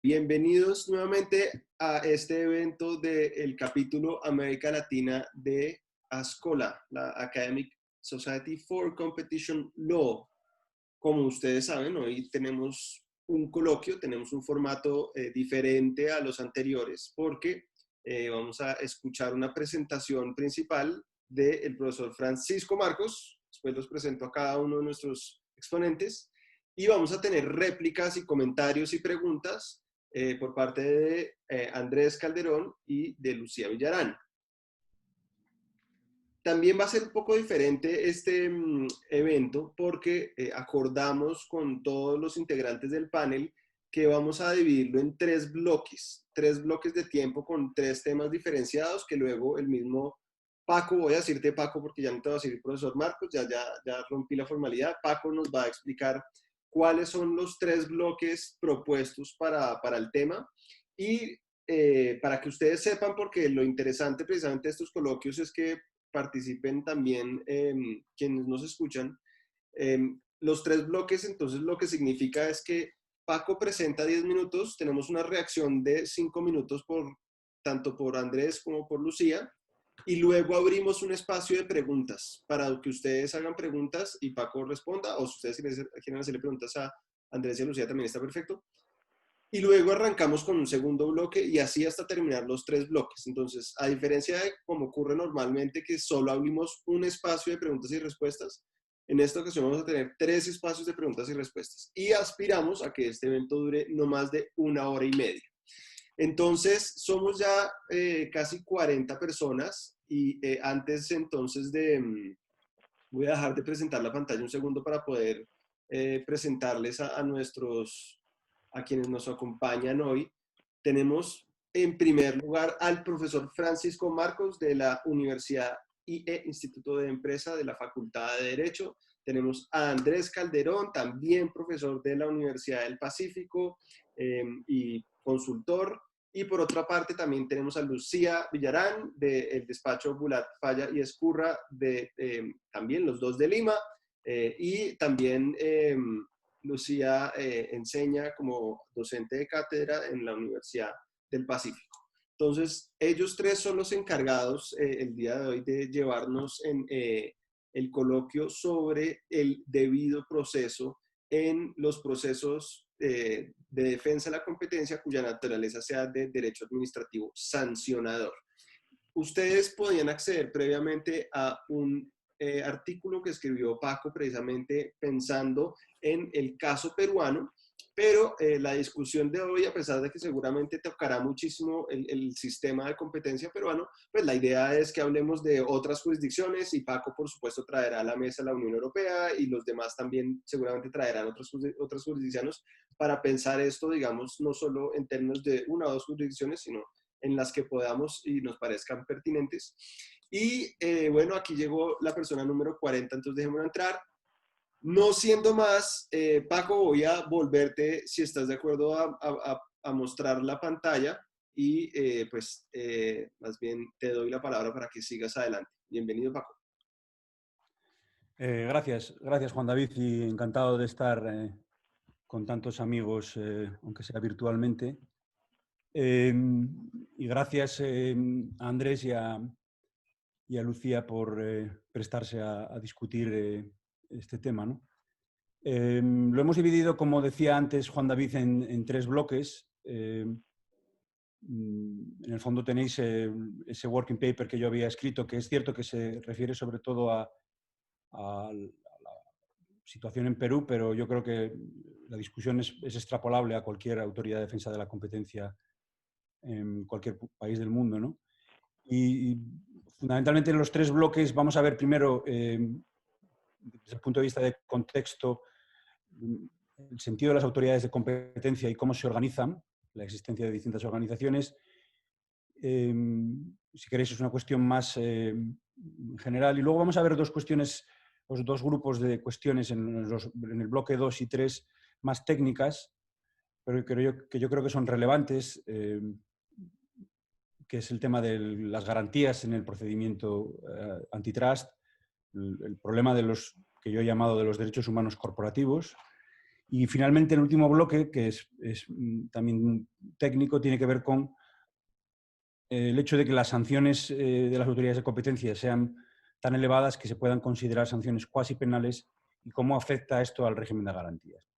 Bienvenidos nuevamente a este evento del capítulo América Latina de ASCOLA, la Academic Society for Competition Law. Como ustedes saben, hoy tenemos un coloquio, tenemos un formato diferente a los anteriores porque vamos a escuchar una presentación principal del profesor Francisco Marcos. Después los presento a cada uno de nuestros exponentes y vamos a tener réplicas y comentarios y preguntas por parte de Andrés Calderón y de Lucía Villarán. También va a ser un poco diferente este evento porque acordamos con todos los integrantes del panel que vamos a dividirlo en tres bloques de tiempo con tres temas diferenciados que luego el mismo Paco, voy a decirte Paco porque ya no te voy a decir profesor Marcos, ya rompí la formalidad, Paco nos va a explicar cuáles son los tres bloques propuestos para el tema y para que ustedes sepan, porque lo interesante precisamente de estos coloquios es que participen también quienes nos escuchan. Los tres bloques, entonces lo que significa es que Paco presenta 10 minutos, tenemos una reacción de 5 minutos tanto por Andrés como por Lucía, y luego abrimos un espacio de preguntas para que ustedes hagan preguntas y Paco responda, o si ustedes quieren hacerle preguntas a Andrés y a Lucía también está perfecto. Y luego arrancamos con un segundo bloque y así hasta terminar los tres bloques. Entonces, a diferencia de como ocurre normalmente, que solo abrimos un espacio de preguntas y respuestas, en esta ocasión vamos a tener tres espacios de preguntas y respuestas. Y aspiramos a que este evento dure no más de 1 hora y media. Entonces, somos ya casi 40 personas y antes entonces voy a dejar de presentar la pantalla un segundo para poder presentarles a quienes nos acompañan hoy. Tenemos en primer lugar al profesor Francisco Marcos de la Universidad IE, Instituto de Empresa de la Facultad de Derecho. Tenemos a Andrés Calderón, también profesor de la Universidad del Pacífico y consultor. Y por otra parte también tenemos a Lucía Villarán del despacho Bulat, Falla y Escurra, también los dos de Lima. Y también Lucía enseña como docente de cátedra en la Universidad del Pacífico. Entonces, ellos tres son los encargados el día de hoy de llevarnos en el coloquio sobre el debido proceso en los procesos de defensa de la competencia cuya naturaleza sea de derecho administrativo sancionador. Ustedes podían acceder previamente a un artículo que escribió Paco precisamente pensando en el caso peruano, pero la discusión de hoy, a pesar de que seguramente tocará muchísimo el sistema de competencia peruano, pues la idea es que hablemos de otras jurisdicciones y Paco, por supuesto, traerá a la mesa la Unión Europea y los demás también seguramente traerán otras jurisdicciones para pensar esto, digamos, no solo en términos de una o dos jurisdicciones, sino en las que podamos y nos parezcan pertinentes. Y bueno, aquí llegó la persona número 40, entonces dejémoslo entrar. No siendo más, Paco, voy a volverte, si estás de acuerdo, a mostrar la pantalla y más bien te doy la palabra para que sigas adelante. Bienvenido, Paco. Gracias, Juan David, y encantado de estar con tantos amigos, aunque sea virtualmente. Y gracias a Andrés y a Lucía por prestarse a discutir este tema, ¿no? Lo hemos dividido, como decía antes Juan David, en tres bloques. En el fondo tenéis ese working paper que yo había escrito, que es cierto que se refiere sobre todo a la situación en Perú, pero yo creo que la discusión es extrapolable a cualquier autoridad de defensa de la competencia en cualquier país del mundo, ¿no? Y fundamentalmente en los tres bloques vamos a ver primero, desde el punto de vista de contexto, el sentido de las autoridades de competencia y cómo se organizan, la existencia de distintas organizaciones. Si queréis, es una cuestión más general. Y luego vamos a ver dos cuestiones, los dos grupos de cuestiones en el bloque 2 y 3 más técnicas, pero que yo creo que son relevantes, que es el tema de las garantías en el procedimiento antitrust, el problema de los que yo he llamado de los derechos humanos corporativos, Y finalmente el último bloque, que es también técnico, tiene que ver con el hecho de que las sanciones de las autoridades de competencia sean tan elevadas que se puedan considerar sanciones cuasi penales y cómo afecta esto al régimen de garantías.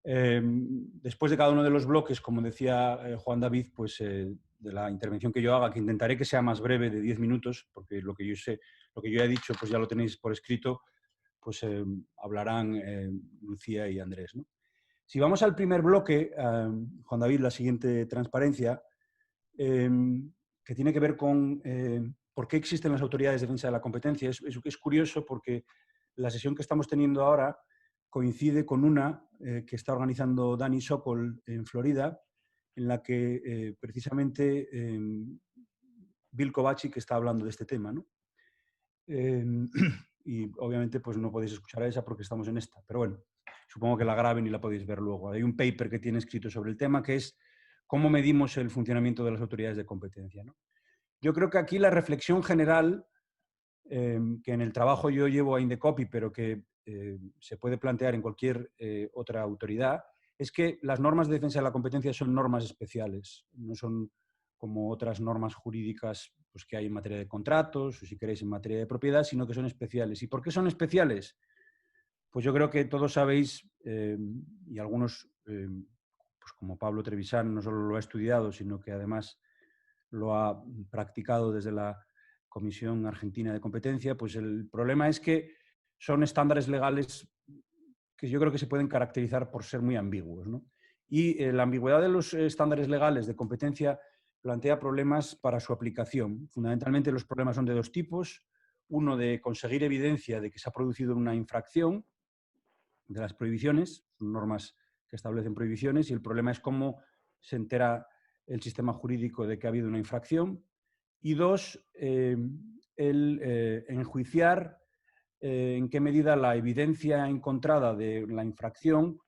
Después de cada uno de los bloques, como decía Juan David, pues de la intervención que yo haga, que intentaré que sea más breve, de 10 minutos, porque lo que yo sé, lo que yo he dicho, pues ya lo tenéis por escrito, pues hablarán Lucía y Andrés, ¿no? Si vamos al primer bloque, Juan David, la siguiente transparencia, que tiene que ver con por qué existen las autoridades de defensa de la competencia. Es curioso porque la sesión que estamos teniendo ahora coincide con una que está organizando Dani Sokol en Florida, en la que precisamente Bill Kovacic está hablando de este tema, ¿no? Y obviamente pues no podéis escuchar a esa porque estamos en esta, pero bueno, supongo que la graben y la podéis ver luego. Hay un paper que tiene escrito sobre el tema que es cómo medimos el funcionamiento de las autoridades de competencia, ¿no? Yo creo que aquí la reflexión general que en el trabajo yo llevo a Indecopy, pero que se puede plantear en cualquier otra autoridad, es que las normas de defensa de la competencia son normas especiales, no son como otras normas jurídicas pues, que hay en materia de contratos o, si queréis, en materia de propiedad, sino que son especiales. ¿Y por qué son especiales? Pues yo creo que todos sabéis, y algunos, pues como Pablo Trevisan, no solo lo ha estudiado, sino que además lo ha practicado desde la Comisión Argentina de Competencia, pues el problema es que son estándares legales que yo creo que se pueden caracterizar por ser muy ambiguos, ¿no? Y la ambigüedad de los estándares legales de competencia plantea problemas para su aplicación. Fundamentalmente los problemas son de dos tipos. Uno de conseguir evidencia de que se ha producido una infracción de las prohibiciones, son normas que establecen prohibiciones, y el problema es cómo se entera el sistema jurídico de que ha habido una infracción. Y dos, el enjuiciar en qué medida la evidencia encontrada de la infracción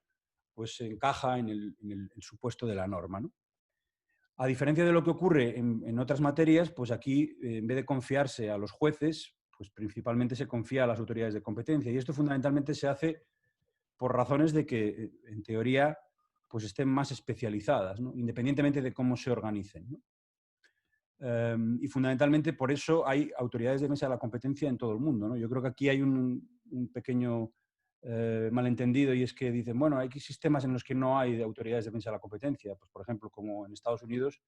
pues encaja en el supuesto de la norma, ¿no? A diferencia de lo que ocurre en otras materias, pues aquí, en vez de confiarse a los jueces, pues principalmente se confía a las autoridades de competencia. Y esto fundamentalmente se hace por razones de que, en teoría, pues estén más especializadas, ¿no? Independientemente de cómo se organicen, ¿no? Y fundamentalmente por eso hay autoridades de defensa de la competencia en todo el mundo, ¿no? Yo creo que aquí hay un pequeño malentendido, y es que dicen, bueno, hay sistemas en los que no hay autoridades de defensa de la competencia, pues por ejemplo como en Estados Unidos,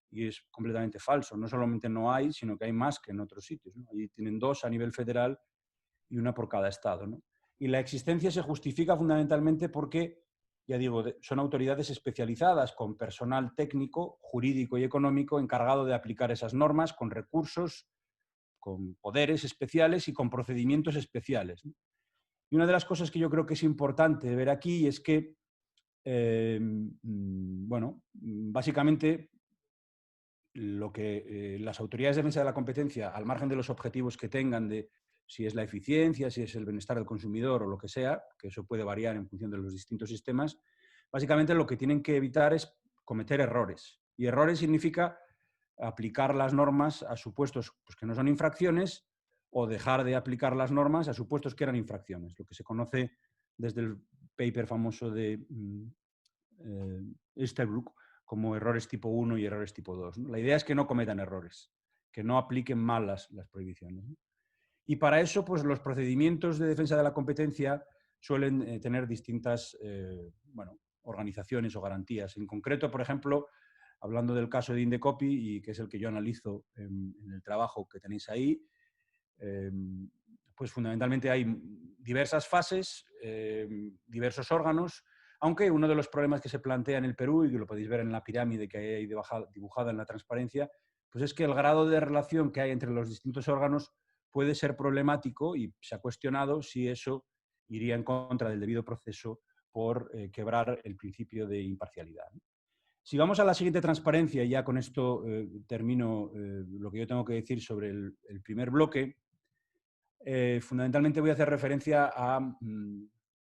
y es completamente falso. No solamente no hay, sino que hay más que en otros sitios, ¿no? Allí tienen dos a nivel federal y una por cada estado, ¿no? Y la existencia se justifica fundamentalmente porque, ya digo, son autoridades especializadas con personal técnico, jurídico y económico encargado de aplicar esas normas con recursos, con poderes especiales y con procedimientos especiales, ¿no? Y una de las cosas que yo creo que es importante ver aquí es que, bueno, básicamente lo que las autoridades de defensa de la competencia, al margen de los objetivos que tengan de si es la eficiencia, si es el bienestar del consumidor o lo que sea, que eso puede variar en función de los distintos sistemas, básicamente lo que tienen que evitar es cometer errores. Y errores significa aplicar las normas a supuestos pues, que no son infracciones, o dejar de aplicar las normas a supuestos que eran infracciones, lo que se conoce desde el paper famoso de Easterbrook como errores tipo 1 y errores tipo 2, ¿no? La idea es que no cometan errores, que no apliquen mal las prohibiciones, ¿no? Y para eso, pues los procedimientos de defensa de la competencia suelen tener distintas bueno, organizaciones o garantías. En concreto, por ejemplo, hablando del caso de Indecopy, y que es el que yo analizo en el trabajo que tenéis ahí, pues fundamentalmente hay diversas fases, diversos órganos, aunque uno de los problemas que se plantea en el Perú, y que lo podéis ver en la pirámide que hay dibujada en la transparencia, pues es que el grado de relación que hay entre los distintos órganos puede ser problemático, y se ha cuestionado si eso iría en contra del debido proceso por quebrar el principio de imparcialidad, ¿no? Si vamos a la siguiente transparencia, y ya con esto termino lo que yo tengo que decir sobre el primer bloque, fundamentalmente voy a hacer referencia a...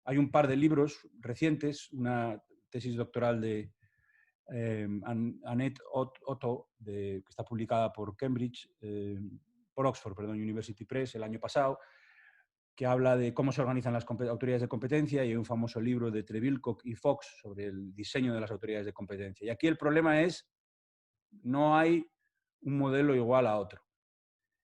hay un par de libros recientes, una tesis doctoral de Annette Otto, que está publicada por Cambridge, por Oxford, perdón, University Press el año pasado, que habla de cómo se organizan las autoridades de competencia, y hay un famoso libro de Trebilcock y Fox sobre el diseño de las autoridades de competencia. Y aquí el problema es, no hay un modelo igual a otro.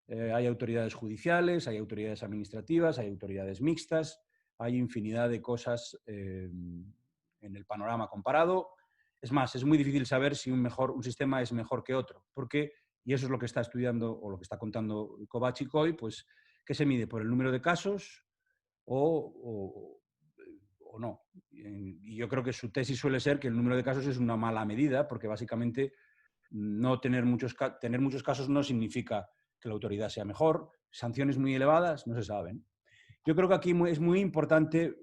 Hay autoridades judiciales, hay autoridades administrativas, hay autoridades mixtas, hay infinidad de cosas en el panorama comparado. Es más, es muy difícil saber si un sistema es mejor que otro, porque, y eso es lo que está estudiando o lo que está contando Kovács hoy, pues, ¿qué se mide? ¿Por el número de casos o no? Y yo creo que su tesis suele ser que el número de casos es una mala medida, porque básicamente tener muchos casos no significa que la autoridad sea mejor. Sanciones muy elevadas no se saben. Yo creo que aquí es muy importante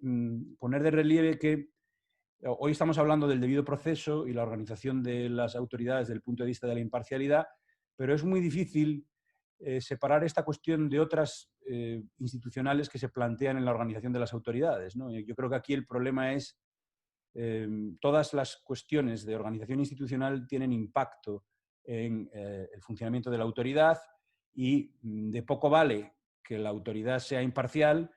poner de relieve que hoy estamos hablando del debido proceso y la organización de las autoridades desde el punto de vista de la imparcialidad, pero es muy difícil separar esta cuestión de otras institucionales que se plantean en la organización de las autoridades, ¿no? Yo creo que aquí el problema es todas las cuestiones de organización institucional tienen impacto en el funcionamiento de la autoridad, y de poco vale que la autoridad sea imparcial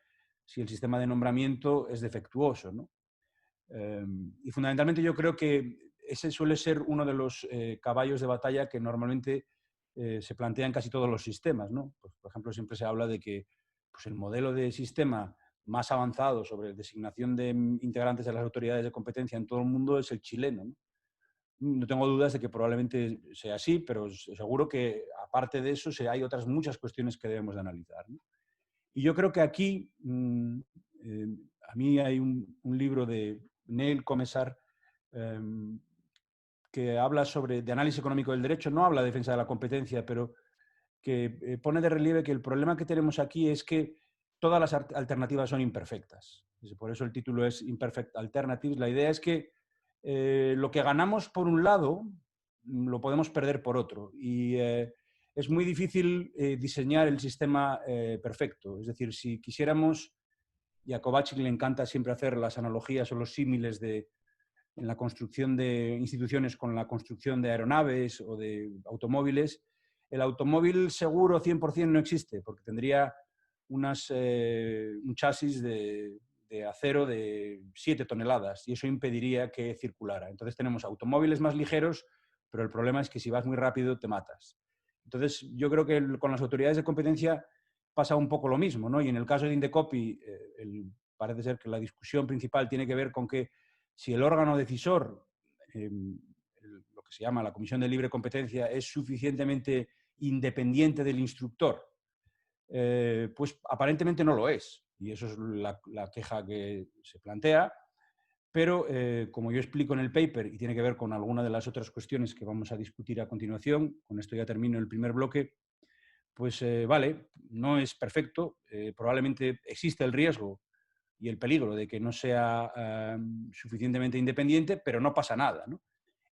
si el sistema de nombramiento es defectuoso, ¿no? Y fundamentalmente yo creo que ese suele ser uno de los caballos de batalla que normalmente se plantea en casi todos los sistemas, ¿no? Pues, por ejemplo, siempre se habla de que pues, el modelo de sistema más avanzado sobre designación de integrantes de las autoridades de competencia en todo el mundo es el chileno, ¿no? No tengo dudas de que probablemente sea así, pero seguro que aparte de eso hay otras muchas cuestiones que debemos de analizar, ¿no? Y yo creo que aquí, a mí hay un libro de Neil Commissar que habla de análisis económico del derecho, no habla de defensa de la competencia, pero que pone de relieve que el problema que tenemos aquí es que todas las alternativas son imperfectas. Por eso el título es Imperfect Alternatives. La idea es que lo que ganamos por un lado lo podemos perder por otro. Y es muy difícil diseñar el sistema perfecto. Es decir, si quisiéramos, y a Kovács le encanta siempre hacer las analogías o los símiles en la construcción de instituciones con la construcción de aeronaves o de automóviles, el automóvil seguro 100% no existe, porque tendría un chasis de acero de 7 toneladas y eso impediría que circulara. Entonces tenemos automóviles más ligeros, pero el problema es que si vas muy rápido te matas. Entonces yo creo que con las autoridades de competencia pasa un poco lo mismo, ¿no? Y en el caso de Indecopi, parece ser que la discusión principal tiene que ver con que si el órgano decisor, lo que se llama la Comisión de Libre Competencia, es suficientemente independiente del instructor, pues aparentemente no lo es. Y eso es la queja que se plantea. Pero, como yo explico en el paper, y tiene que ver con alguna de las otras cuestiones que vamos a discutir a continuación, con esto ya termino el primer bloque, pues vale, no es perfecto, probablemente existe el riesgo y el peligro de que no sea suficientemente independiente, pero no pasa nada, ¿no?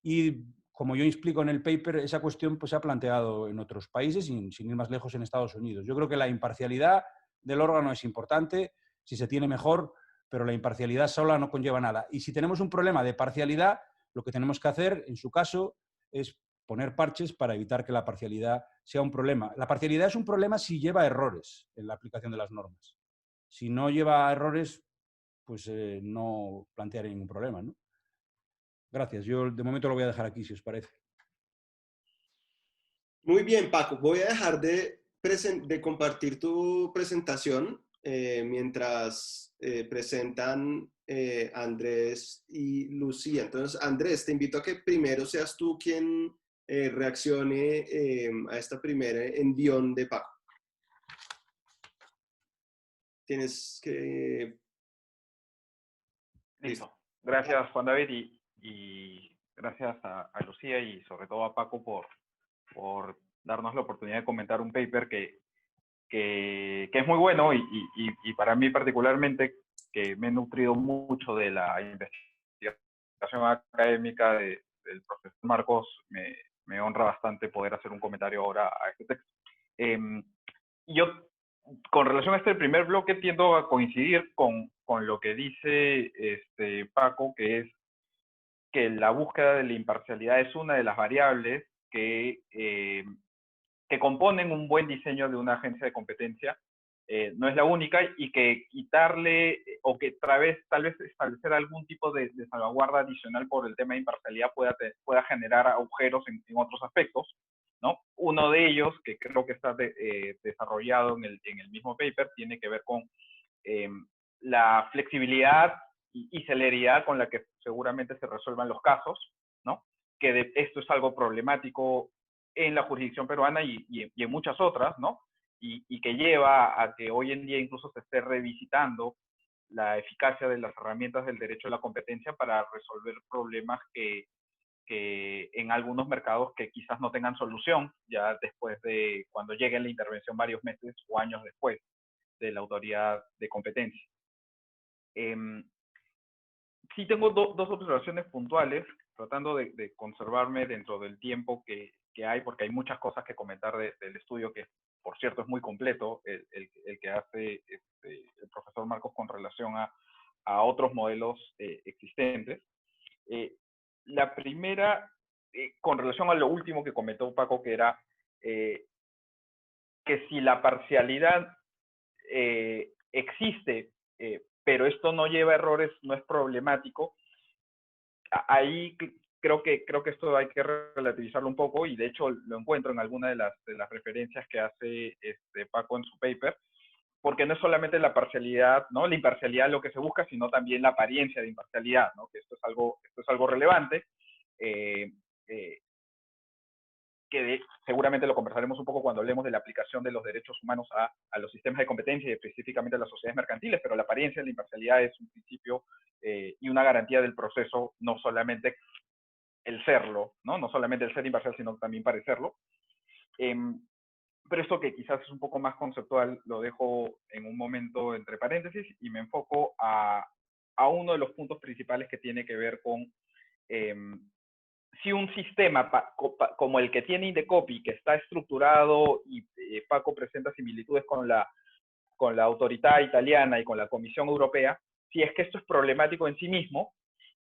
Y como yo explico en el paper, esa cuestión pues, se ha planteado en otros países, sin ir más lejos en Estados Unidos. Yo creo que la imparcialidad del órgano es importante, si se tiene mejor, pero la imparcialidad sola no conlleva nada. Y si tenemos un problema de parcialidad, lo que tenemos que hacer, en su caso, es poner parches para evitar que la parcialidad sea un problema. La parcialidad es un problema si lleva errores en la aplicación de las normas. Si no lleva errores, pues no plantearé ningún problema, ¿no? Gracias. Yo de momento lo voy a dejar aquí, si os parece. Muy bien, Paco. Voy a dejar de compartir tu presentación mientras presentan Andrés y Lucía. Entonces, Andrés, te invito a que primero seas tú quien reaccione a esta primera envión de Paco. Tienes que... Listo. Gracias, Juan David, y gracias a Lucía y sobre todo a Paco por darnos la oportunidad de comentar un paper que es muy bueno y para mí particularmente, que me he nutrido mucho de la investigación académica del profesor Marcos, me honra bastante poder hacer un comentario ahora a este texto. Yo, con relación a este primer bloque, tiendo a coincidir con lo que dice Paco, que es que la búsqueda de la imparcialidad es una de las variables que componen un buen diseño de una agencia de competencia, no es la única, y que quitarle, o que tal vez establecer algún tipo de salvaguarda adicional por el tema de imparcialidad pueda generar agujeros en otros aspectos, ¿no? Uno de ellos, que creo que está desarrollado en el mismo paper, tiene que ver con la flexibilidad y celeridad con la que seguramente se resuelvan los casos, ¿no? Que esto es algo problemático en la jurisdicción peruana y en muchas otras, ¿no? Y que lleva a que hoy en día incluso se esté revisitando la eficacia de las herramientas del derecho a la competencia para resolver problemas que en algunos mercados que quizás no tengan solución ya después de cuando llegue la intervención varios meses o años después de la autoridad de competencia. Sí tengo dos observaciones puntuales, tratando de conservarme dentro del tiempo que hay, porque hay muchas cosas que comentar del estudio, que por cierto es muy completo, el que hace el profesor Marcos con relación a otros modelos existentes. La primera, con relación a lo último que comentó Paco, que era que si la parcialidad existe, pero esto no lleva errores, no es problemático, ahí creo que esto hay que relativizarlo un poco, y de hecho lo encuentro en alguna de las referencias que hace Paco en su paper, porque no es solamente la parcialidad, ¿no? La imparcialidad lo que se busca, sino también la apariencia de imparcialidad, ¿no? Que esto es algo relevante, que seguramente lo conversaremos un poco cuando hablemos de la aplicación de los derechos humanos a los sistemas de competencia y específicamente a las sociedades mercantiles, pero la apariencia de la imparcialidad es un principio y una garantía del proceso, no solamente el serlo, ¿no? No solamente el ser imparcial, sino también parecerlo. Pero esto, que quizás es un poco más conceptual, lo dejo en un momento entre paréntesis y me enfoco a uno de los puntos principales que tiene que ver con si un sistema como el que tiene Indecopy, que está estructurado, y Paco presenta similitudes con la autoridad italiana y con la Comisión Europea, si es que esto es problemático en sí mismo,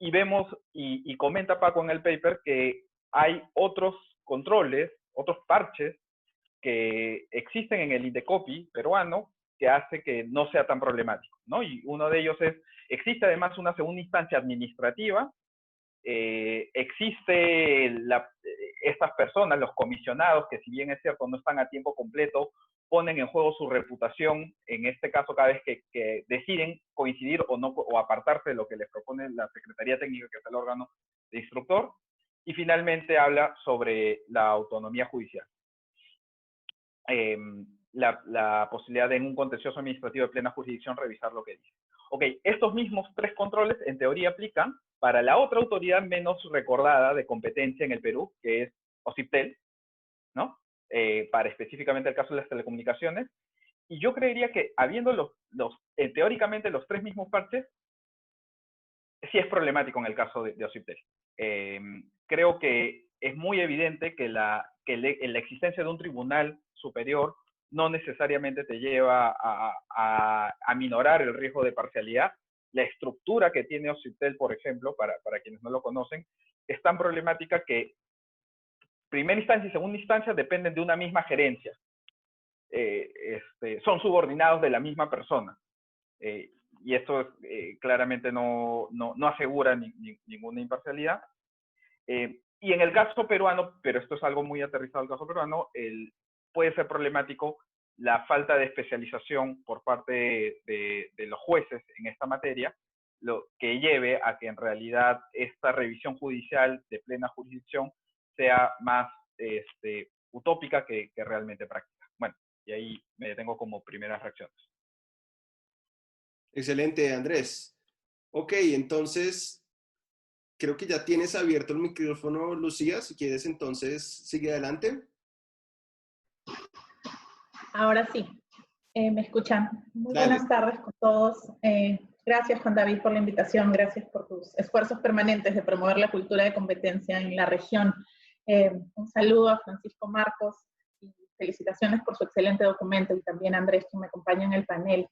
y vemos, y comenta Paco en el paper, que hay otros controles, otros parches que existen en el Indecopy peruano que hace que no sea tan problemático, ¿no? Y uno de ellos existe además una segunda instancia administrativa, existe estas personas, los comisionados, que si bien es cierto no están a tiempo completo, ponen en juego su reputación, en este caso cada vez que deciden coincidir o no, o apartarse de lo que les propone la Secretaría Técnica, que es el órgano de instructor. Y finalmente habla sobre la autonomía judicial. La posibilidad de, en un contencioso administrativo de plena jurisdicción, revisar lo que dice. Ok, estos mismos tres controles en teoría aplican para la otra autoridad menos recordada de competencia en el Perú, que es OCIPTEL, ¿no? Para específicamente el caso de las telecomunicaciones. Y yo creería que, habiendo teóricamente los tres mismos parches, sí es problemático en el caso de OCIPTEL. Creo que es muy evidente que la existencia de un tribunal superior no necesariamente te lleva a minorar el riesgo de parcialidad. La estructura que tiene OCIPTEL, por ejemplo, para quienes no lo conocen, es tan problemática que primera instancia y segunda instancia dependen de una misma gerencia. Son subordinados de la misma persona. Y esto claramente no asegura ninguna imparcialidad. Y en el caso peruano, pero esto es algo muy aterrizado al caso peruano, puede ser problemático la falta de especialización por parte de los jueces en esta materia, lo que lleve a que en realidad esta revisión judicial de plena jurisdicción sea más utópica que realmente práctica. Bueno, y ahí me detengo como primeras reacciones. Excelente, Andrés. Ok, entonces creo que ya tienes abierto el micrófono, Lucía. Si quieres, entonces sigue adelante. Ahora sí, me escuchan. Muy Dale. buenas tardes con todos. Gracias, Juan David, por la invitación. Gracias por tus esfuerzos permanentes de promover la cultura de competencia en la región. Un saludo a Francisco Marcos y felicitaciones por su excelente documento, y también a Andrés, que me acompaña en el panel.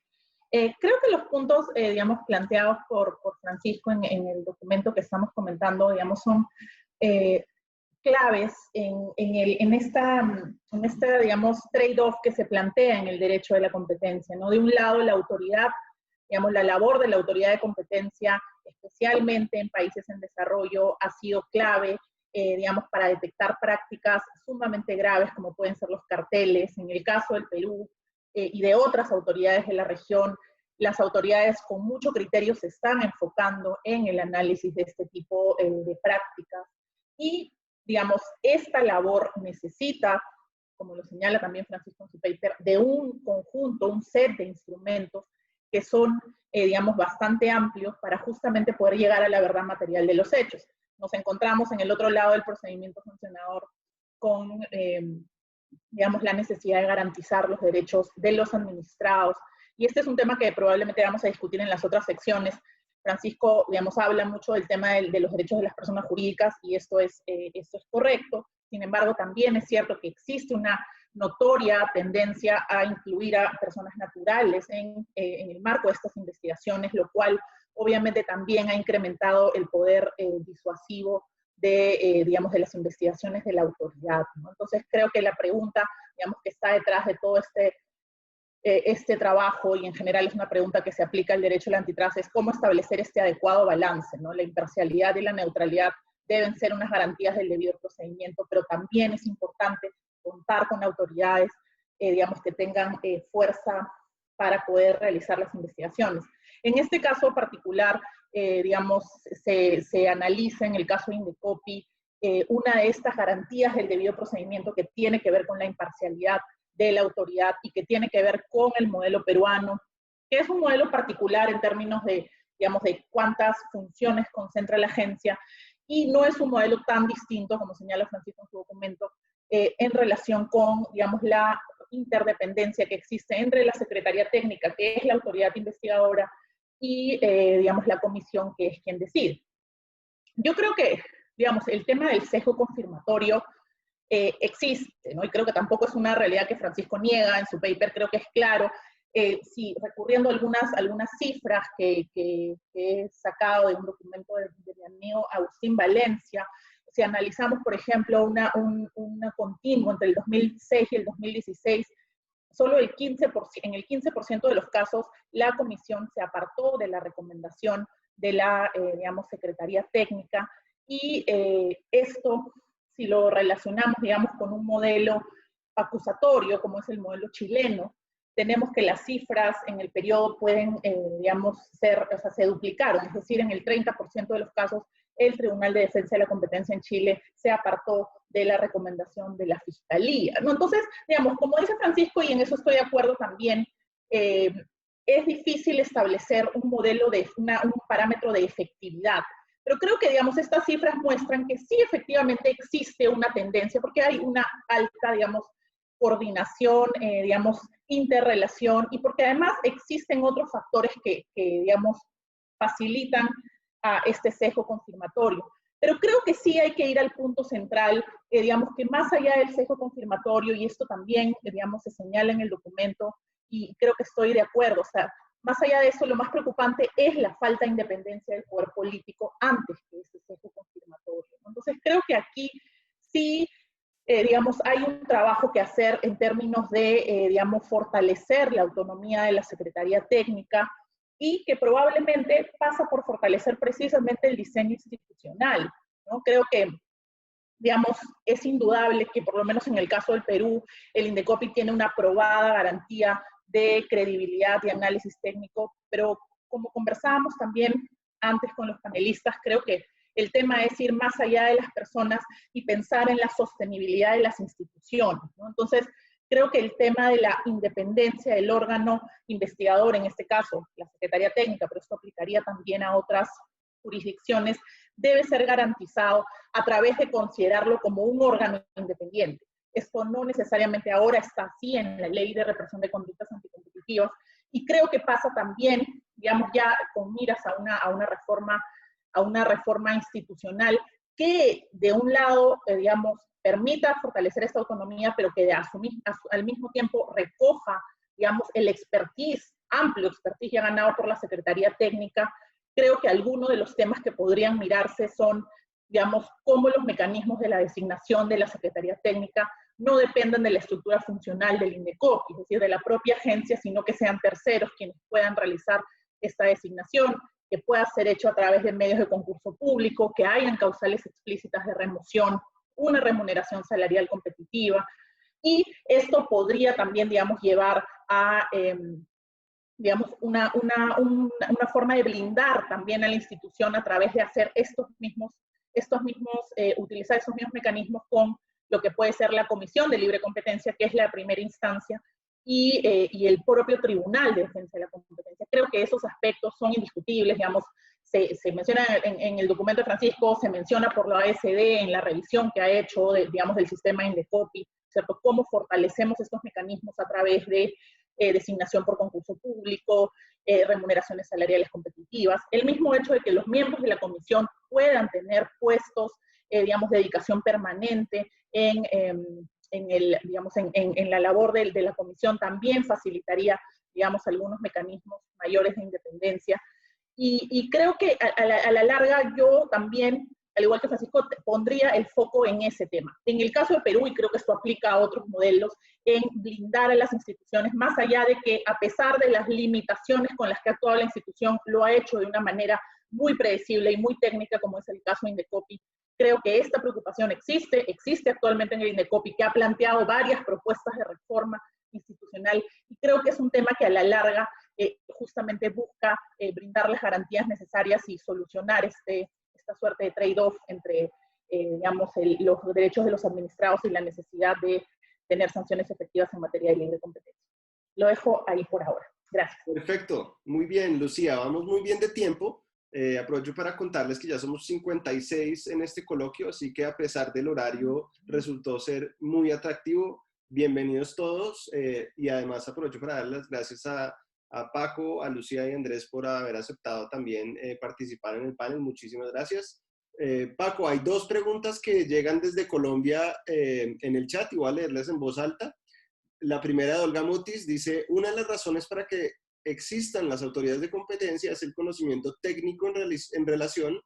Creo que los puntos, digamos, planteados por Francisco en el documento que estamos comentando, digamos, son claves en esta, digamos, trade-off que se plantea en el derecho de la competencia, ¿no? De un lado, la autoridad, digamos, la labor de la autoridad de competencia, especialmente en países en desarrollo, ha sido clave, digamos, para detectar prácticas sumamente graves, como pueden ser los carteles. En el caso del Perú y de otras autoridades de la región, las autoridades con mucho criterio se están enfocando en el análisis de este tipo de prácticas. Y, digamos, esta labor necesita, como lo señala también Francisco en su paper, de un conjunto, un set de instrumentos que son, digamos, bastante amplios para justamente poder llegar a la verdad material de los hechos. Nos encontramos en el otro lado del procedimiento sancionador con, digamos, la necesidad de garantizar los derechos de los administrados. Y este es un tema que probablemente vamos a discutir en las otras secciones. Francisco, digamos, habla mucho del tema de los derechos de las personas jurídicas, y esto es correcto. Sin embargo, también es cierto que existe una notoria tendencia a incluir a personas naturales en el marco de estas investigaciones, lo cual obviamente también ha incrementado el poder disuasivo digamos, de las investigaciones de la autoridad, ¿no? Entonces creo que la pregunta, digamos, que está detrás de todo este trabajo, y en general es una pregunta que se aplica al derecho al antitrust, es cómo establecer este adecuado balance, ¿no? La imparcialidad y la neutralidad deben ser unas garantías del debido procedimiento, pero también es importante contar con autoridades, digamos, que tengan fuerza para poder realizar las investigaciones. En este caso particular, digamos, se analiza en el caso de Indecopi una de estas garantías del debido procedimiento que tiene que ver con la imparcialidad de la autoridad y que tiene que ver con el modelo peruano, que es un modelo particular en términos de, digamos, de cuántas funciones concentra la agencia, y no es un modelo tan distinto, como señala Francisco en su documento, en relación con, digamos, la interdependencia que existe entre la Secretaría Técnica, que es la autoridad investigadora, y, digamos, la comisión, que es quien decide. Yo creo que, digamos, el tema del sesgo confirmatorio existe, ¿no? Y creo que tampoco es una realidad que Francisco niega, en su paper creo que es claro. Sí, recurriendo a algunas cifras que he sacado de un documento de mi amigo Agustín Valencia, si analizamos, por ejemplo, una continua entre el 2006 y el 2016, solo en el 15% de los casos la comisión se apartó de la recomendación de la, digamos, Secretaría Técnica, y esto, si lo relacionamos, digamos, con un modelo acusatorio, como es el modelo chileno, tenemos que las cifras en el periodo pueden, digamos, se duplicaron, es decir, en el 30% de los casos, el Tribunal de Defensa de la Competencia en Chile se apartó de la recomendación de la Fiscalía, ¿no? Entonces, digamos, como dice Francisco, y en eso estoy de acuerdo también, es difícil establecer un modelo un parámetro de efectividad. Pero creo que, digamos, estas cifras muestran que sí efectivamente existe una tendencia, porque hay una alta, digamos, coordinación, digamos, interrelación, y porque además existen otros factores que digamos, facilitan a este sesgo confirmatorio. Pero creo que sí hay que ir al punto central, digamos, que más allá del sesgo confirmatorio, y esto también, digamos, se señala en el documento, y creo que estoy de acuerdo, o sea, más allá de eso, lo más preocupante es la falta de independencia del poder político antes que ese sesgo confirmatorio. Entonces, creo que aquí sí, digamos, hay un trabajo que hacer en términos de, digamos, fortalecer la autonomía de la Secretaría Técnica, y que probablemente pasa por fortalecer precisamente el diseño institucional, ¿no? Creo que, digamos, es indudable que por lo menos en el caso del Perú, el Indecopi tiene una probada garantía de credibilidad y análisis técnico, pero como conversábamos también antes con los panelistas, creo que el tema es ir más allá de las personas y pensar en la sostenibilidad de las instituciones, ¿no? Entonces, creo que el tema de la independencia del órgano investigador, en este caso la Secretaría Técnica, pero esto aplicaría también a otras jurisdicciones, debe ser garantizado a través de considerarlo como un órgano independiente. Esto no necesariamente ahora está así en la Ley de Represión de Conductas Anticompetitivas, y creo que pasa también, digamos, ya con miras a una reforma institucional que, de un lado, digamos, permita fortalecer esta autonomía, pero que al mismo tiempo recoja, digamos, el amplio expertise ya ganado por la Secretaría Técnica. Creo que algunos de los temas que podrían mirarse son digamos, cómo los mecanismos de la designación de la Secretaría Técnica no dependan de la estructura funcional del INDECOPI, es decir, de la propia agencia, sino que sean terceros quienes puedan realizar esta designación, que pueda ser hecho a través de medios de concurso público, que hayan causales explícitas de remoción, una remuneración salarial competitiva, y esto podría también, digamos, llevar a, digamos, una forma de blindar también a la institución a través de hacer utilizar esos mismos mecanismos con lo que puede ser la Comisión de Libre Competencia, que es la primera instancia, y el propio Tribunal de Defensa de la Competencia. Creo que esos aspectos son indiscutibles, digamos, se menciona en el documento de Francisco, se menciona por la OSD en la revisión que ha hecho, digamos, del sistema INDECOPI, ¿cierto? Cómo fortalecemos estos mecanismos a través de designación por concurso público, remuneraciones salariales competitivas, el mismo hecho de que los miembros de la comisión puedan tener puestos, digamos, de dedicación permanente en la labor de la comisión también facilitaría, digamos, algunos mecanismos mayores de independencia. Y creo que a la larga yo también, al igual que Francisco, pondría el foco en ese tema. En el caso de Perú, y creo que esto aplica a otros modelos, en blindar a las instituciones, más allá de que a pesar de las limitaciones con las que ha actuado la institución, lo ha hecho de una manera muy predecible y muy técnica, como es el caso de INDECOPI. Creo que esta preocupación existe actualmente en el INDECOPI, que ha planteado varias propuestas de reforma institucional, y creo que es un tema que a la larga justamente busca brindar las garantías necesarias y solucionar esta suerte de trade-off entre, digamos, los derechos de los administrados y la necesidad de tener sanciones efectivas en materia de libre competencia. Lo dejo ahí por ahora. Gracias. Perfecto. Muy bien, Lucía. Vamos muy bien de tiempo. Aprovecho para contarles que ya somos 56 en este coloquio, así que a pesar del horario resultó ser muy atractivo. Bienvenidos todos y además aprovecho para dar las gracias a Paco, a Lucía y a Andrés por haber aceptado también participar en el panel. Muchísimas gracias. Paco, hay dos preguntas que llegan desde Colombia en el chat y voy a leerlas en voz alta. La primera de Olga Mutis dice, una de las razones para que existan las autoridades de competencia es el conocimiento técnico en relación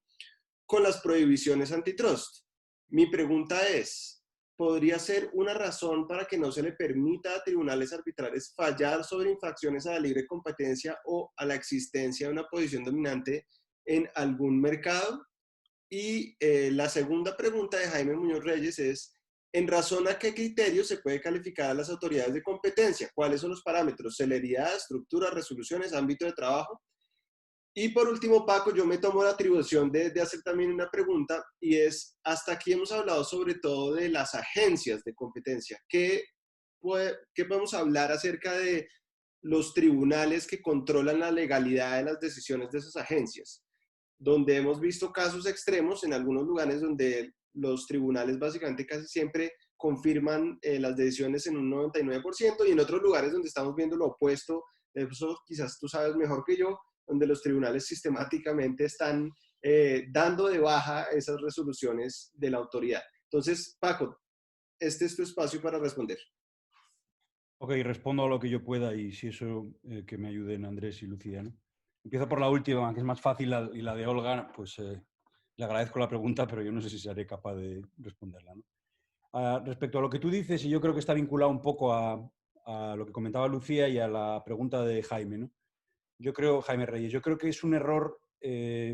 con las prohibiciones antitrust. Mi pregunta es, ¿podría ser una razón para que no se le permita a tribunales arbitrales fallar sobre infracciones a la libre competencia o a la existencia de una posición dominante en algún mercado? Y la segunda pregunta de Jaime Muñoz Reyes es, ¿en razón a qué criterios se puede calificar a las autoridades de competencia? ¿Cuáles son los parámetros? Celeridad, estructura, resoluciones, ámbito de trabajo. Y por último, Paco, yo me tomo la atribución de hacer también una pregunta y es, hasta aquí hemos hablado sobre todo de las agencias de competencia. ¿Qué podemos hablar acerca de los tribunales que controlan la legalidad de las decisiones de esas agencias? Donde hemos visto casos extremos en algunos lugares donde los tribunales básicamente casi siempre confirman las decisiones en un 99% y en otros lugares donde estamos viendo lo opuesto, eso quizás tú sabes mejor que yo, donde los tribunales sistemáticamente están dando de baja esas resoluciones de la autoridad. Entonces, Paco, este es tu espacio para responder. Ok, respondo a lo que yo pueda y si eso que me ayuden Andrés y Lucía, ¿no? Empiezo por la última, que es más fácil, y la de Olga, pues le agradezco la pregunta, pero yo no sé si seré capaz de responderla, ¿no? Respecto a lo que tú dices, y yo creo que está vinculado un poco a lo que comentaba Lucía y a la pregunta de Jaime, ¿no? Jaime Reyes, yo creo que es un error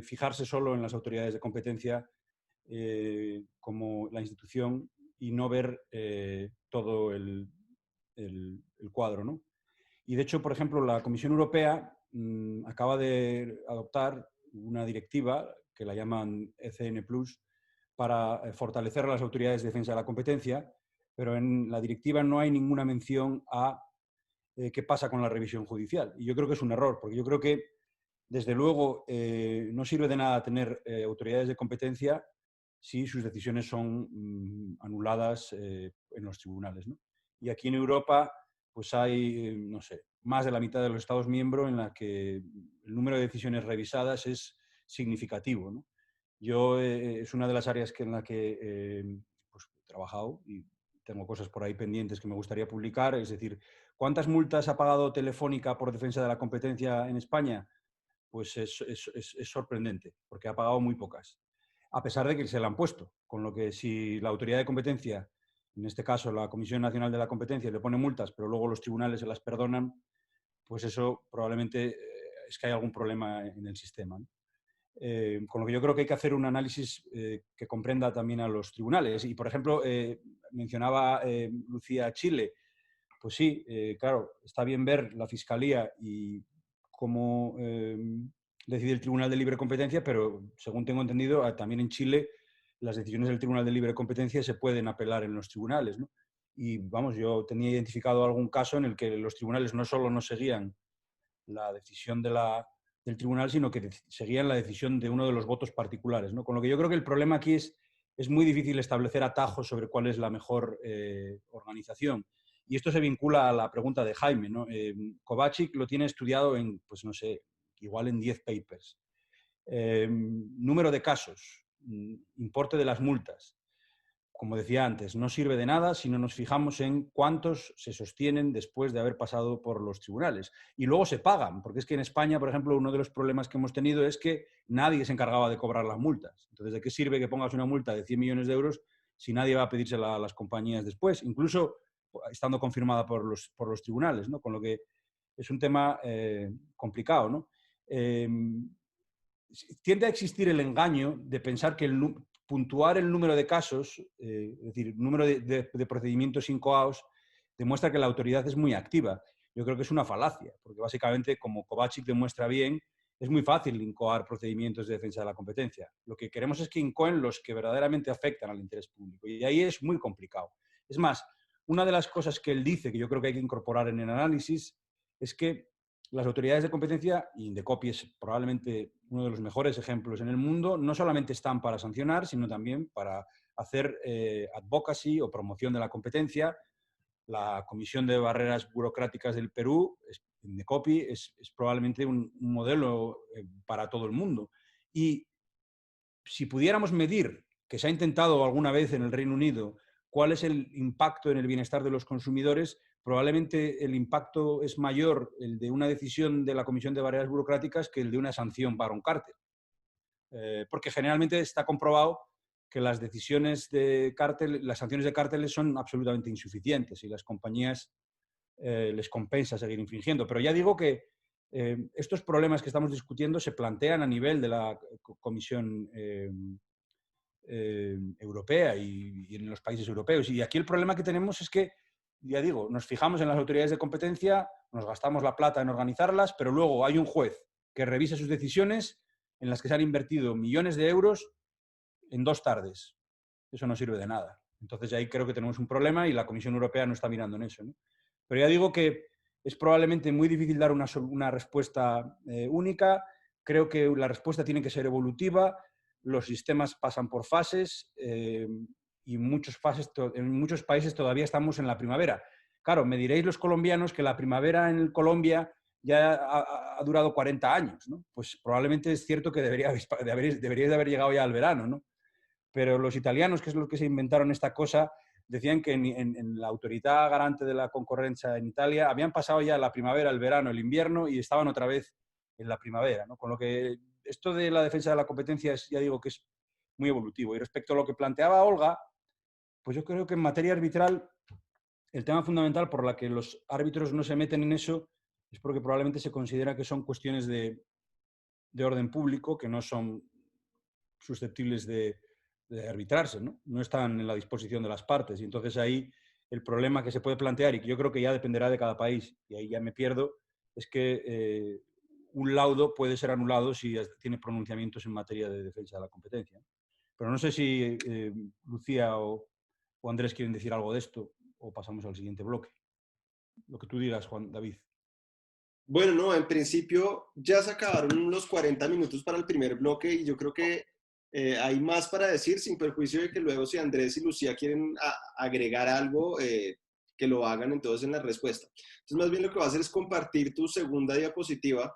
fijarse solo en las autoridades de competencia como la institución y no ver todo el cuadro, ¿no? Y de hecho, por ejemplo, la Comisión Europea acaba de adoptar una directiva que la llaman ECN+, para fortalecer a las autoridades de defensa de la competencia, pero en la directiva no hay ninguna mención a qué pasa con la revisión judicial. Y yo creo que es un error, porque yo creo que, desde luego, no sirve de nada tener autoridades de competencia si sus decisiones son anuladas en los tribunales, ¿no? Y aquí en Europa pues hay, no sé, más de la mitad de los Estados miembros en la que el número de decisiones revisadas es significativo, ¿no? Yo es una de las áreas en la que pues, he trabajado y tengo cosas por ahí pendientes que me gustaría publicar, es decir, ¿cuántas multas ha pagado Telefónica por defensa de la competencia en España? Pues es sorprendente, porque ha pagado muy pocas. a pesar de que se la han puesto. Con lo que si la autoridad de competencia, en este caso la Comisión Nacional de la Competencia, le pone multas, pero luego los tribunales se las perdonan, pues eso probablemente es que hay algún problema en el sistema, ¿no? Con lo que yo creo que hay que hacer un análisis que comprenda también a los tribunales. Y, por ejemplo, mencionaba Lucía Chile. Pues sí, claro, está bien ver la Fiscalía y cómo decide el Tribunal de Libre Competencia, pero según tengo entendido, también en Chile las decisiones del Tribunal de Libre Competencia se pueden apelar en los tribunales, ¿no? Y vamos, yo tenía identificado algún caso en el que los tribunales no solo no seguían la decisión del tribunal, sino que seguían la decisión de uno de los votos particulares, ¿no? Con lo que yo creo que el problema aquí es muy difícil establecer atajos sobre cuál es la mejor organización. Y esto se vincula a la pregunta de Jaime, ¿no? Kovačić lo tiene estudiado en, pues no sé, igual en 10 papers. Número de casos, importe de las multas. Como decía antes, no sirve de nada si no nos fijamos en cuántos se sostienen después de haber pasado por los tribunales. Y luego se pagan, porque es que en España, por ejemplo, uno de los problemas que hemos tenido es que nadie se encargaba de cobrar las multas. Entonces, ¿de qué sirve que pongas una multa de 100 millones de euros si nadie va a pedírsela a las compañías después? Incluso estando confirmada por los tribunales, ¿no? Con lo que es un tema complicado, ¿no? Tiende a existir el engaño de pensar que puntuar el número de casos, es decir, el número de procedimientos incoados, demuestra que la autoridad es muy activa. Yo creo que es una falacia, porque básicamente, como Kovačić demuestra bien, es muy fácil incoar procedimientos de defensa de la competencia. Lo que queremos es que incoen los que verdaderamente afectan al interés público, y ahí es muy complicado. Es más, una de las cosas que él dice, que yo creo que hay que incorporar en el análisis, es que las autoridades de competencia, y Indecopi es probablemente uno de los mejores ejemplos en el mundo, no solamente están para sancionar, sino también para hacer advocacy o promoción de la competencia. La Comisión de Barreras Burocráticas del Perú, Indecopi, es probablemente un modelo para todo el mundo. Y si pudiéramos medir, que se ha intentado alguna vez en el Reino Unido, cuál es el impacto en el bienestar de los consumidores, probablemente el impacto es mayor el de una decisión de la Comisión de Barreras Burocráticas que el de una sanción para un cártel. Porque generalmente está comprobado que las decisiones de cártel, las sanciones de cárteles son absolutamente insuficientes y las compañías les compensa seguir infringiendo. Pero ya digo que estos problemas que estamos discutiendo se plantean a nivel de la Comisión Europea y en los países europeos. Y aquí el problema que tenemos es que, ya digo, nos fijamos en las autoridades de competencia, nos gastamos la plata en organizarlas, pero luego hay un juez que revisa sus decisiones en las que se han invertido millones de euros en 2 tardes. Eso no sirve de nada. Entonces ahí creo que tenemos un problema y la Comisión Europea no está mirando en eso, ¿no? Pero ya digo que es probablemente muy difícil dar una respuesta única. Creo que la respuesta tiene que ser evolutiva. Los sistemas pasan por fases y en muchos países todavía estamos en la primavera. Claro, me diréis los colombianos que la primavera en Colombia ya ha durado 40 años, ¿no? Pues probablemente es cierto que deberíais de haber llegado ya al verano, ¿no? Pero los italianos, que es lo que se inventaron esta cosa, decían que en la autoridad garante de la concurrencia en Italia habían pasado ya la primavera, el verano, el invierno y estaban otra vez en la primavera, ¿no? Con lo que esto de la defensa de la competencia ya digo que es muy evolutivo. Y respecto a lo que planteaba Olga, pues yo creo que en materia arbitral el tema fundamental por la que los árbitros no se meten en eso es porque probablemente se considera que son cuestiones de orden público que no son susceptibles de arbitrarse, ¿no? No están en la disposición de las partes. Y entonces ahí el problema que se puede plantear, y que yo creo que ya dependerá de cada país, y ahí ya me pierdo, es que un laudo puede ser anulado si tiene pronunciamientos en materia de defensa de la competencia. Pero no sé si Lucía o Andrés quieren decir algo de esto o pasamos al siguiente bloque. Lo que tú digas, Juan David. Bueno, no, en principio ya se acabaron los 40 minutos para el primer bloque y yo creo que hay más para decir, sin perjuicio de que luego si Andrés y Lucía quieren agregar algo, que lo hagan entonces en la respuesta. Entonces, más bien lo que va a hacer es compartir tu segunda diapositiva,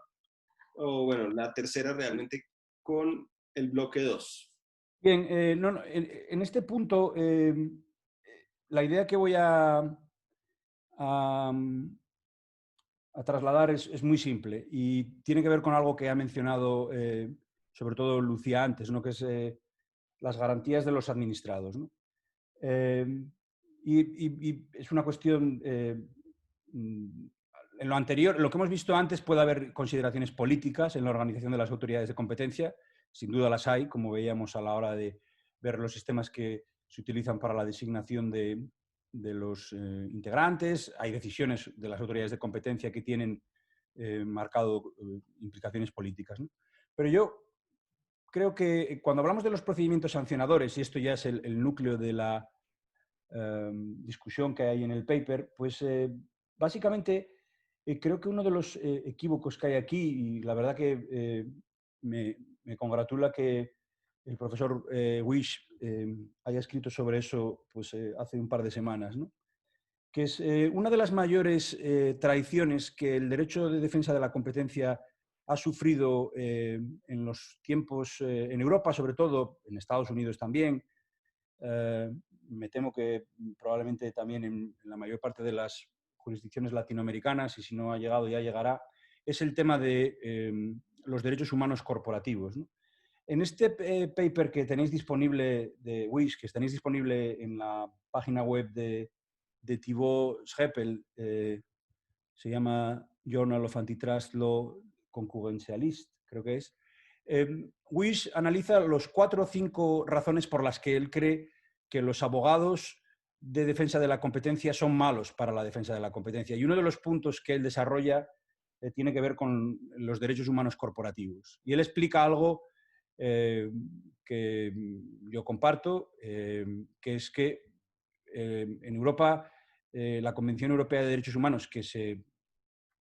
o bueno, la tercera realmente, con el bloque 2. Bien, en este punto, la idea que voy a trasladar es muy simple y tiene que ver con algo que ha mencionado sobre todo Lucía antes, ¿no? Que es las garantías de los administrados, ¿no? Y es una cuestión... en lo anterior, lo que hemos visto antes, puede haber consideraciones políticas en la organización de las autoridades de competencia. Sin duda las hay, como veíamos a la hora de ver los sistemas que se utilizan para la designación de los integrantes. Hay decisiones de las autoridades de competencia que tienen marcado implicaciones políticas, ¿no? Pero yo creo que cuando hablamos de los procedimientos sancionadores, y esto ya es el núcleo de la discusión que hay en el paper, pues básicamente creo que uno de los equívocos que hay aquí, y la verdad que me congratula que el profesor Wish haya escrito sobre eso pues, hace un par de semanas, ¿no? Que es una de las mayores traiciones que el derecho de defensa de la competencia ha sufrido en los tiempos, en Europa sobre todo, en Estados Unidos también. Me temo que probablemente también en la mayor parte de las jurisdicciones latinoamericanas, y si no ha llegado ya llegará, es el tema de los derechos humanos corporativos, ¿no? En este paper que tenéis disponible de WIS, que tenéis disponible en la página web de Thibaut Schepel, se llama Journal of Antitrust Law Concurrentialist, creo que es. Wish analiza los 4 o 5 razones por las que él cree que los abogados de defensa de la competencia son malos para la defensa de la competencia. Y uno de los puntos que él desarrolla tiene que ver con los derechos humanos corporativos. Y él explica algo que yo comparto, que es que en Europa la Convención Europea de Derechos Humanos, que se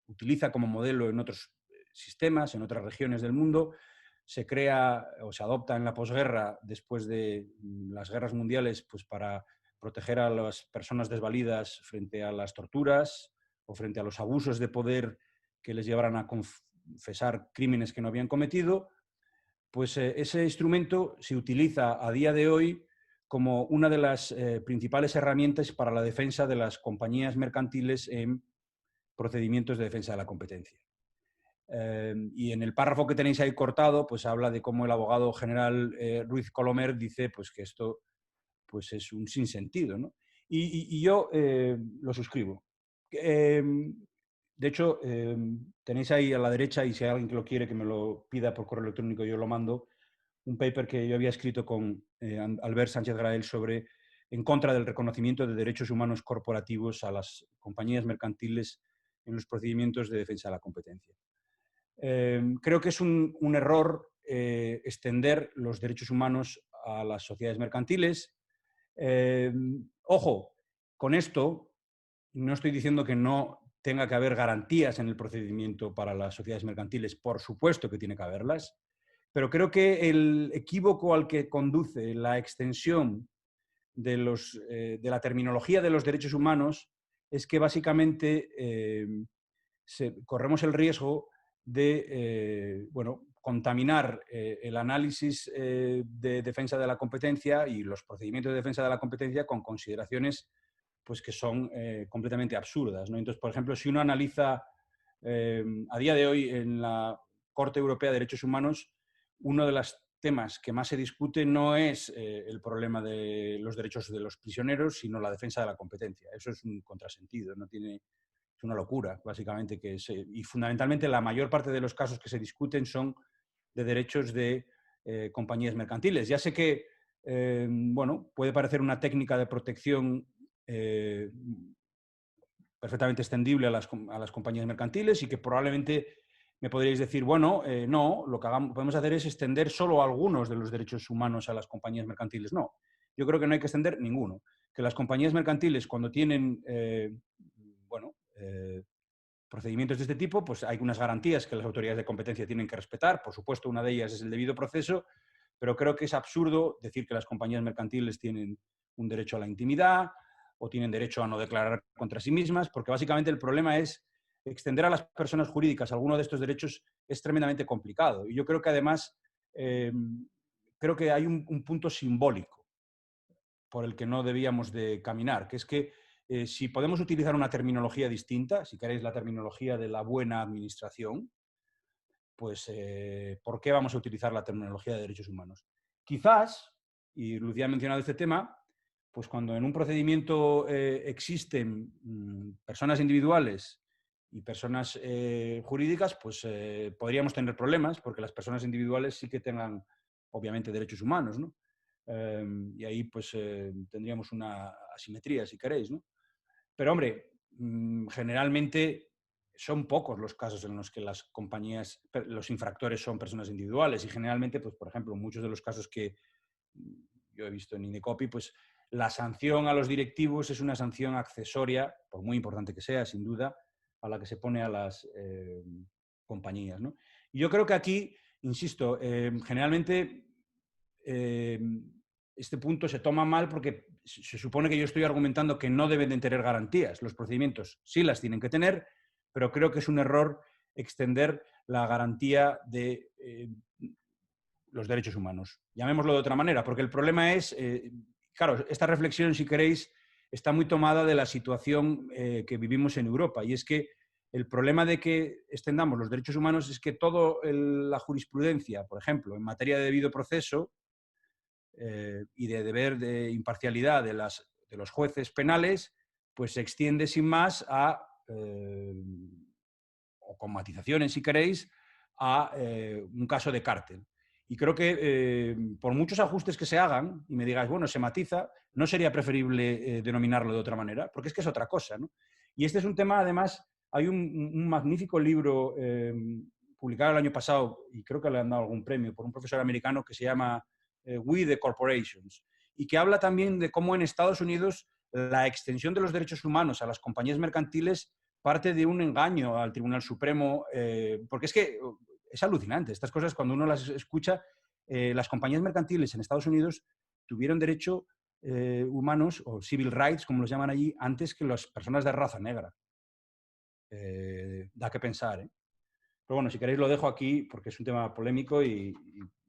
utiliza como modelo en otros sistemas, en otras regiones del mundo, se crea o se adopta en la posguerra después de las guerras mundiales pues para proteger a las personas desvalidas frente a las torturas o frente a los abusos de poder que les llevaran a confesar crímenes que no habían cometido. Pues ese instrumento se utiliza a día de hoy como una de las principales herramientas para la defensa de las compañías mercantiles en procedimientos de defensa de la competencia. Y en el párrafo que tenéis ahí cortado, pues habla de cómo el abogado general Ruiz Colomer dice pues, que esto pues, es un sinsentido, ¿no? Y yo lo suscribo. De hecho, tenéis ahí a la derecha, y si hay alguien que lo quiere que me lo pida por correo electrónico, yo lo mando, un paper que yo había escrito con Albert Sánchez Grael sobre en contra del reconocimiento de derechos humanos corporativos a las compañías mercantiles en los procedimientos de defensa de la competencia. Creo que es un error extender los derechos humanos a las sociedades mercantiles. Ojo, con esto no estoy diciendo que no tenga que haber garantías en el procedimiento para las sociedades mercantiles. Por supuesto que tiene que haberlas, pero creo que el equívoco al que conduce la extensión de la terminología de los derechos humanos es que básicamente corremos el riesgo de bueno, contaminar el análisis de defensa de la competencia y los procedimientos de defensa de la competencia con consideraciones pues, que son completamente absurdas, ¿no? Entonces, por ejemplo, si uno analiza a día de hoy en la Corte Europea de Derechos Humanos, uno de los temas que más se discute no es el problema de los derechos de los prisioneros, sino la defensa de la competencia. Eso es un contrasentido, no tiene... Es una locura, básicamente, y fundamentalmente la mayor parte de los casos que se discuten son de derechos de compañías mercantiles. Ya sé que, bueno, puede parecer una técnica de protección perfectamente extendible a las compañías mercantiles y que probablemente me podríais decir, bueno, no, lo que podemos hacer es extender solo algunos de los derechos humanos a las compañías mercantiles. No, yo creo que no hay que extender ninguno. Que las compañías mercantiles, cuando tienen, bueno, procedimientos de este tipo, pues hay unas garantías que las autoridades de competencia tienen que respetar. Por supuesto, una de ellas es el debido proceso, pero creo que es absurdo decir que las compañías mercantiles tienen un derecho a la intimidad o tienen derecho a no declarar contra sí mismas, porque básicamente el problema es extender a las personas jurídicas alguno de estos derechos es tremendamente complicado. Y yo creo que además creo que hay un punto simbólico por el que no debíamos de caminar, que es que si podemos utilizar una terminología distinta, si queréis la terminología de la buena administración, pues ¿por qué vamos a utilizar la terminología de derechos humanos? Quizás, y Lucía ha mencionado este tema, pues cuando en un procedimiento existen personas individuales y personas jurídicas, pues podríamos tener problemas, porque las personas individuales sí que tengan, obviamente, derechos humanos, ¿no? Y ahí pues tendríamos una asimetría, si queréis, ¿no? Pero, hombre, generalmente son pocos los casos en los que las compañías, los infractores son personas individuales y generalmente, pues, por ejemplo, muchos de los casos que yo he visto en Indecopy, pues la sanción a los directivos es una sanción accesoria, por muy importante que sea, sin duda, a la que se pone a las compañías, ¿no? Y yo creo que aquí, insisto, generalmente este punto se toma mal porque se supone que yo estoy argumentando que no deben de tener garantías. Los procedimientos sí las tienen que tener, pero creo que es un error extender la garantía de los derechos humanos. Llamémoslo de otra manera, porque el problema es, claro, esta reflexión, si queréis, está muy tomada de la situación que vivimos en Europa, y es que el problema de que extendamos los derechos humanos es que toda la jurisprudencia, por ejemplo, en materia de debido proceso y de deber de imparcialidad de los jueces penales, pues se extiende sin más a, o con matizaciones si queréis, a un caso de cártel. Y creo que por muchos ajustes que se hagan, y me digáis, bueno, se matiza, no sería preferible denominarlo de otra manera, porque es que es otra cosa, ¿no? Y este es un tema, además, hay un magnífico libro publicado el año pasado, y creo que le han dado algún premio, por un profesor americano que se llama We the Corporations, y que habla también de cómo en Estados Unidos la extensión de los derechos humanos a las compañías mercantiles parte de un engaño al Tribunal Supremo, porque es que es alucinante. Estas cosas, cuando uno las escucha, las compañías mercantiles en Estados Unidos tuvieron derechos humanos, o civil rights, como los llaman allí, antes que las personas de raza negra. Da que pensar, ¿eh? Pero bueno, si queréis lo dejo aquí, porque es un tema polémico y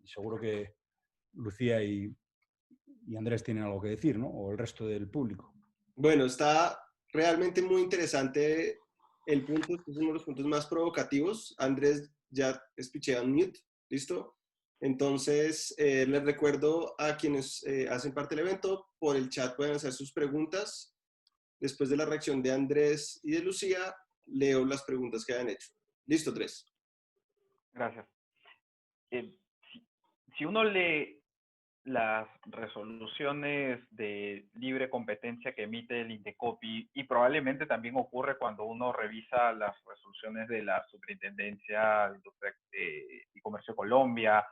seguro que Lucía y Andrés tienen algo que decir, ¿no? O el resto del público. Bueno, está realmente muy interesante el punto, este es uno de los puntos más provocativos. Andrés ya espiché un mute, ¿listo? Entonces, les recuerdo a quienes hacen parte del evento, por el chat pueden hacer sus preguntas. Después de la reacción de Andrés y de Lucía, leo las preguntas que hayan hecho. Listo, Andrés. Gracias. Si uno lee las resoluciones de libre competencia que emite el Indecopy, y probablemente también ocurre cuando uno revisa las resoluciones de la Superintendencia de Industria y Comercio de Colombia,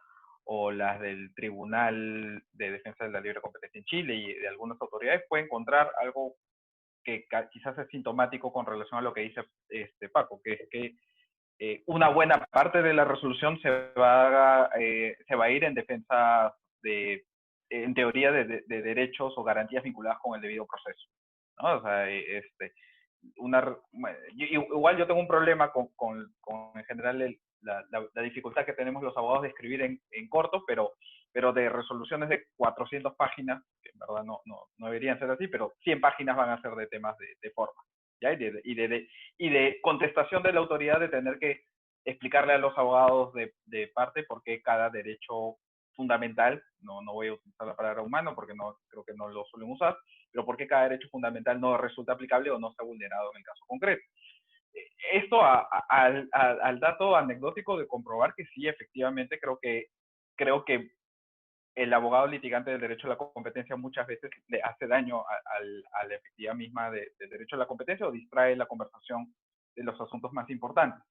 o las del Tribunal de Defensa de la Libre Competencia en Chile y de algunas autoridades, puede encontrar algo que quizás es sintomático con relación a lo que dice Paco, que es que una buena parte de la resolución se va a ir en defensa en teoría, de derechos o garantías vinculadas con el debido proceso, ¿no? O sea, igual yo tengo un problema con en general la dificultad que tenemos los abogados de escribir en corto, pero de resoluciones de 400 páginas, que en verdad no deberían ser así, pero 100 páginas van a ser de temas de forma, ¿ya? Y de contestación de la autoridad, de tener que explicarle a los abogados de parte por qué cada derecho fundamental, no voy a utilizar la palabra humano porque creo que no lo suelen usar, pero por qué cada derecho fundamental no resulta aplicable o no está vulnerado en el caso concreto. Esto al dato anecdótico de comprobar que sí, efectivamente, creo que el abogado litigante del derecho a la competencia muchas veces le hace daño a la efectividad misma del derecho a la competencia, o distrae la conversación de los asuntos más importantes.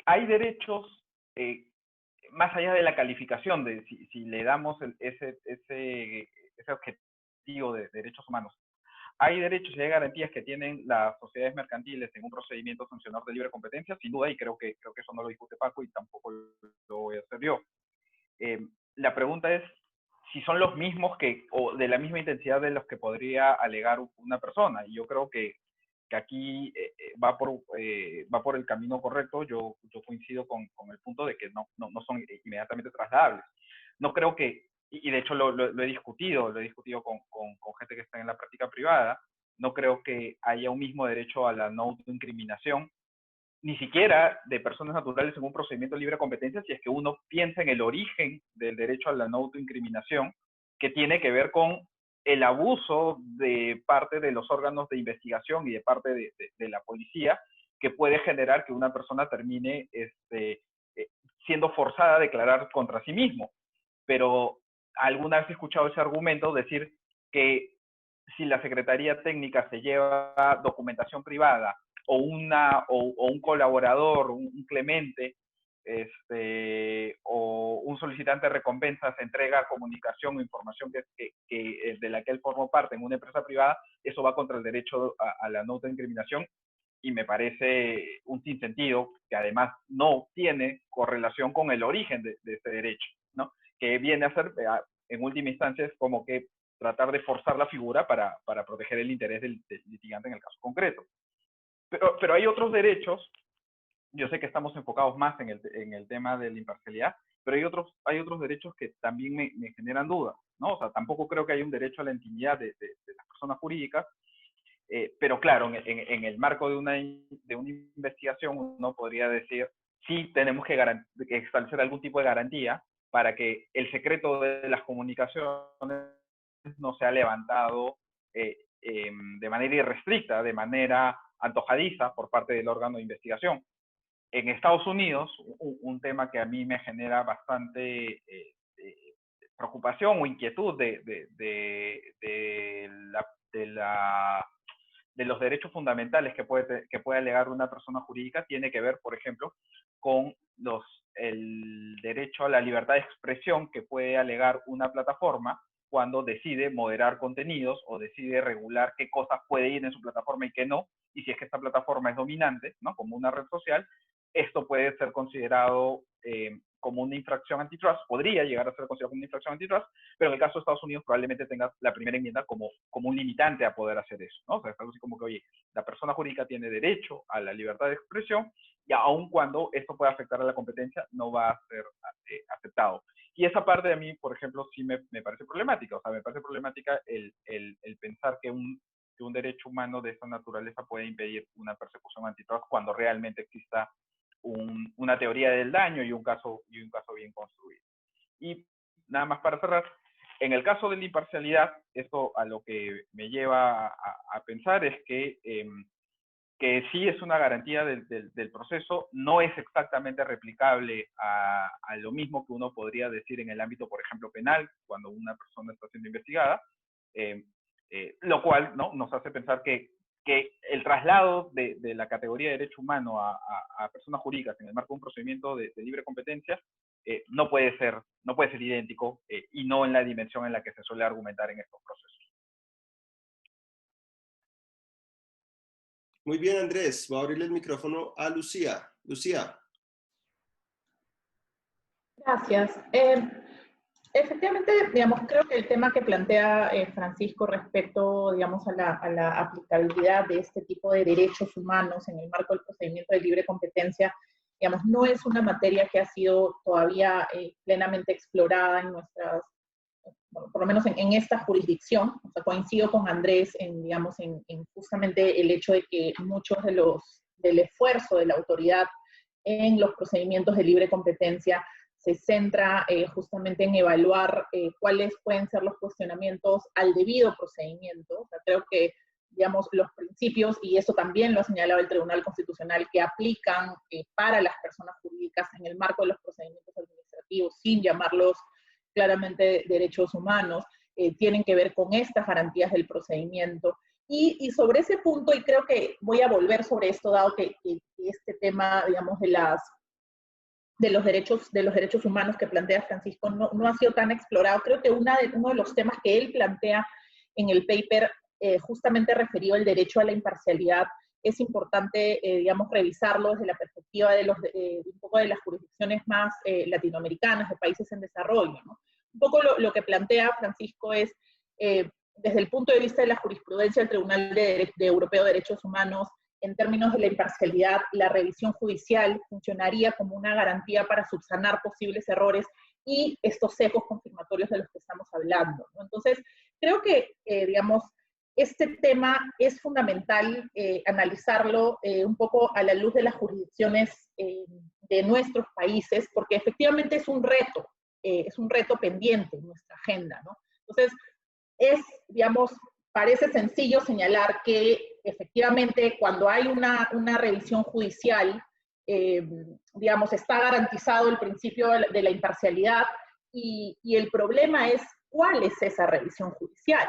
Hay derechos, más allá de la calificación, de si le damos ese objetivo de derechos humanos, hay derechos y hay garantías que tienen las sociedades mercantiles en un procedimiento sancionador de libre competencia, sin duda, y creo que eso no lo discute Paco y tampoco lo voy a hacer yo. La pregunta es si son los mismos o de la misma intensidad de los que podría alegar una persona, y yo creo que aquí va por el camino correcto. Yo coincido con el punto de que no son inmediatamente trasladables. No creo que, y de hecho lo he discutido con gente que está en la práctica privada, no creo que haya un mismo derecho a la no autoincriminación ni siquiera de personas naturales en un procedimiento de libre competencia, si es que uno piensa en el origen del derecho a la no autoincriminación, que tiene que ver con el abuso de parte de los órganos de investigación y de parte de la policía, que puede generar que una persona termine siendo forzada a declarar contra sí mismo. Pero alguna vez he escuchado ese argumento decir que si la Secretaría Técnica se lleva documentación privada o un colaborador, un clemente, o un solicitante de recompensas entrega comunicación o información de la que él formó parte en una empresa privada, eso va contra el derecho a la no autoincriminación, y me parece un sinsentido que además no tiene correlación con el origen de ese derecho, ¿no? Que viene a ser, en última instancia, es como que tratar de forzar la figura para proteger el interés del litigante en el caso concreto. Pero hay otros derechos, yo sé que estamos enfocados más en el tema de la imparcialidad, pero hay otros derechos que también me generan dudas, ¿no? O sea, tampoco creo que haya un derecho a la intimidad de las personas jurídicas, pero claro, en el marco de una investigación uno podría decir, sí tenemos que establecer algún tipo de garantía para que el secreto de las comunicaciones no sea levantado de manera irrestricta, de manera antojadiza por parte del órgano de investigación. En Estados Unidos, un tema que a mí me genera bastante preocupación o inquietud de los derechos fundamentales que puede alegar una persona jurídica, tiene que ver, por ejemplo, con el derecho a la libertad de expresión que puede alegar una plataforma cuando decide moderar contenidos o decide regular qué cosas puede ir en su plataforma y qué no, y si es que esta plataforma es dominante, ¿no?, como una red social, esto puede ser considerado como una infracción antitrust, podría llegar a ser considerado como una infracción antitrust, pero en el caso de Estados Unidos probablemente tenga la primera enmienda como un limitante a poder hacer eso, ¿no? O sea, es algo así como que, oye, la persona jurídica tiene derecho a la libertad de expresión, y aun cuando esto pueda afectar a la competencia, no va a ser aceptado. Y esa parte de mí, por ejemplo, sí me parece problemática. O sea, me parece problemática el pensar que un derecho humano de esta naturaleza puede impedir una persecución antitrust cuando realmente exista una teoría del daño y un caso bien construido. Y nada más para cerrar, en el caso de la imparcialidad, esto a lo que me lleva a pensar es que sí es una garantía del proceso, no es exactamente replicable a lo mismo que uno podría decir en el ámbito, por ejemplo, penal, cuando una persona está siendo investigada, lo cual, ¿no?, nos hace pensar que el traslado de la categoría de derecho humano a personas jurídicas en el marco de un procedimiento de libre competencia no puede ser idéntico y no en la dimensión en la que se suele argumentar en estos procesos. Muy bien, Andrés. Voy a abrirle el micrófono a Lucía. Lucía. Gracias. Efectivamente, digamos, creo que el tema que plantea Francisco respecto, digamos, a la aplicabilidad de este tipo de derechos humanos en el marco del procedimiento de libre competencia, digamos, no es una materia que ha sido todavía plenamente explorada en nuestras, bueno, por lo menos en esta jurisdicción. O sea, coincido con Andrés digamos, en justamente el hecho de que muchos del esfuerzo de la autoridad en los procedimientos de libre competencia se centra justamente en evaluar cuáles pueden ser los cuestionamientos al debido procedimiento. O sea, creo que, digamos, los principios, y eso también lo ha señalado el Tribunal Constitucional, que aplican para las personas jurídicas en el marco de los procedimientos administrativos, sin llamarlos claramente derechos humanos, tienen que ver con estas garantías del procedimiento. Y sobre ese punto, y creo que voy a volver sobre esto, dado que este tema, digamos, de los derechos humanos que plantea Francisco no ha sido tan explorado. Creo que uno de los temas que él plantea en el paper, justamente referido al derecho a la imparcialidad, es importante, digamos, revisarlo desde la perspectiva de un poco de las jurisdicciones más latinoamericanas, de países en desarrollo, ¿no? Un poco lo que plantea Francisco es, desde el punto de vista de la jurisprudencia del Tribunal Europeo de Derechos Humanos, en términos de la imparcialidad, la revisión judicial funcionaría como una garantía para subsanar posibles errores y estos sesgos confirmatorios de los que estamos hablando, ¿no? Entonces, creo que, digamos, este tema es fundamental analizarlo un poco a la luz de las jurisdicciones de nuestros países, porque efectivamente es un reto pendiente en nuestra agenda, ¿no? Entonces, digamos, parece sencillo señalar que efectivamente cuando hay una revisión judicial, digamos, está garantizado el principio de la imparcialidad y el problema es cuál es esa revisión judicial,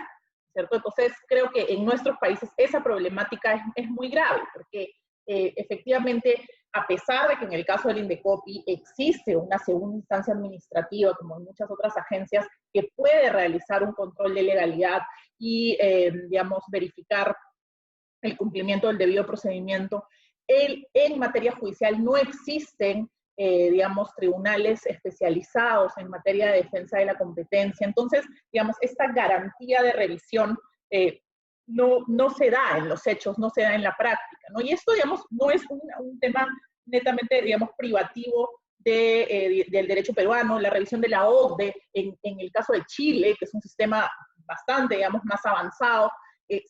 ¿cierto? Entonces, creo que en nuestros países esa problemática es muy grave, porque efectivamente, a pesar de que en el caso del Indecopi existe una segunda instancia administrativa, como en muchas otras agencias, que puede realizar un control de legalidad y, digamos, verificar el cumplimiento del debido procedimiento, en materia judicial no existen, digamos, tribunales especializados en materia de defensa de la competencia. Entonces, digamos, esta garantía de revisión no se da en los hechos, no se da en la práctica, ¿no? Y esto, digamos, no es un tema netamente, digamos, privativo del derecho peruano. La revisión de la OCDE, en el caso de Chile, que es un sistema bastante, digamos, más avanzado,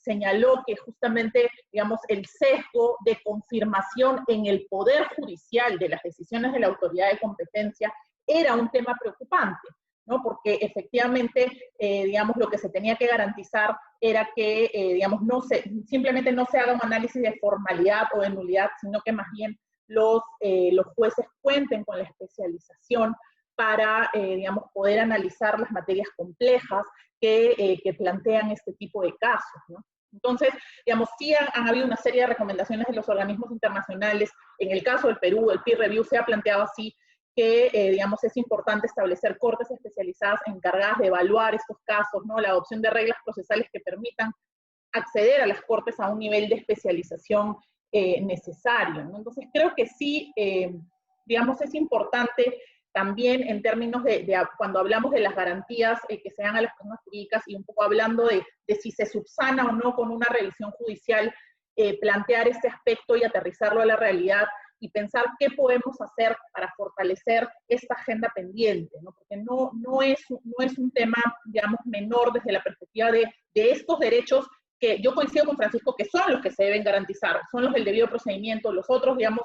señaló que justamente, digamos, el sesgo de confirmación en el poder judicial de las decisiones de la autoridad de competencia era un tema preocupante, ¿no? Porque efectivamente, digamos, lo que se tenía que garantizar era que, digamos, simplemente no se haga un análisis de formalidad o de nulidad, sino que más bien los jueces cuenten con la especialización para, digamos, poder analizar las materias complejas que plantean este tipo de casos, ¿no? Entonces, digamos, sí han habido una serie de recomendaciones de los organismos internacionales. En el caso del Perú, el peer review se ha planteado así, que, digamos, es importante establecer cortes especializadas encargadas de evaluar estos casos, ¿no? La adopción de reglas procesales que permitan acceder a las cortes a un nivel de especialización necesario, ¿no? Entonces, creo que sí, digamos, es importante también en términos de cuando hablamos de las garantías que se dan a las personas jurídicas y un poco hablando de si se subsana o no con una revisión judicial, plantear este aspecto y aterrizarlo a la realidad y pensar qué podemos hacer para fortalecer esta agenda pendiente, ¿no? Porque no es un tema, digamos, menor desde la perspectiva de estos derechos que yo coincido con Francisco que son los que se deben garantizar, son los del debido procedimiento, los otros, digamos,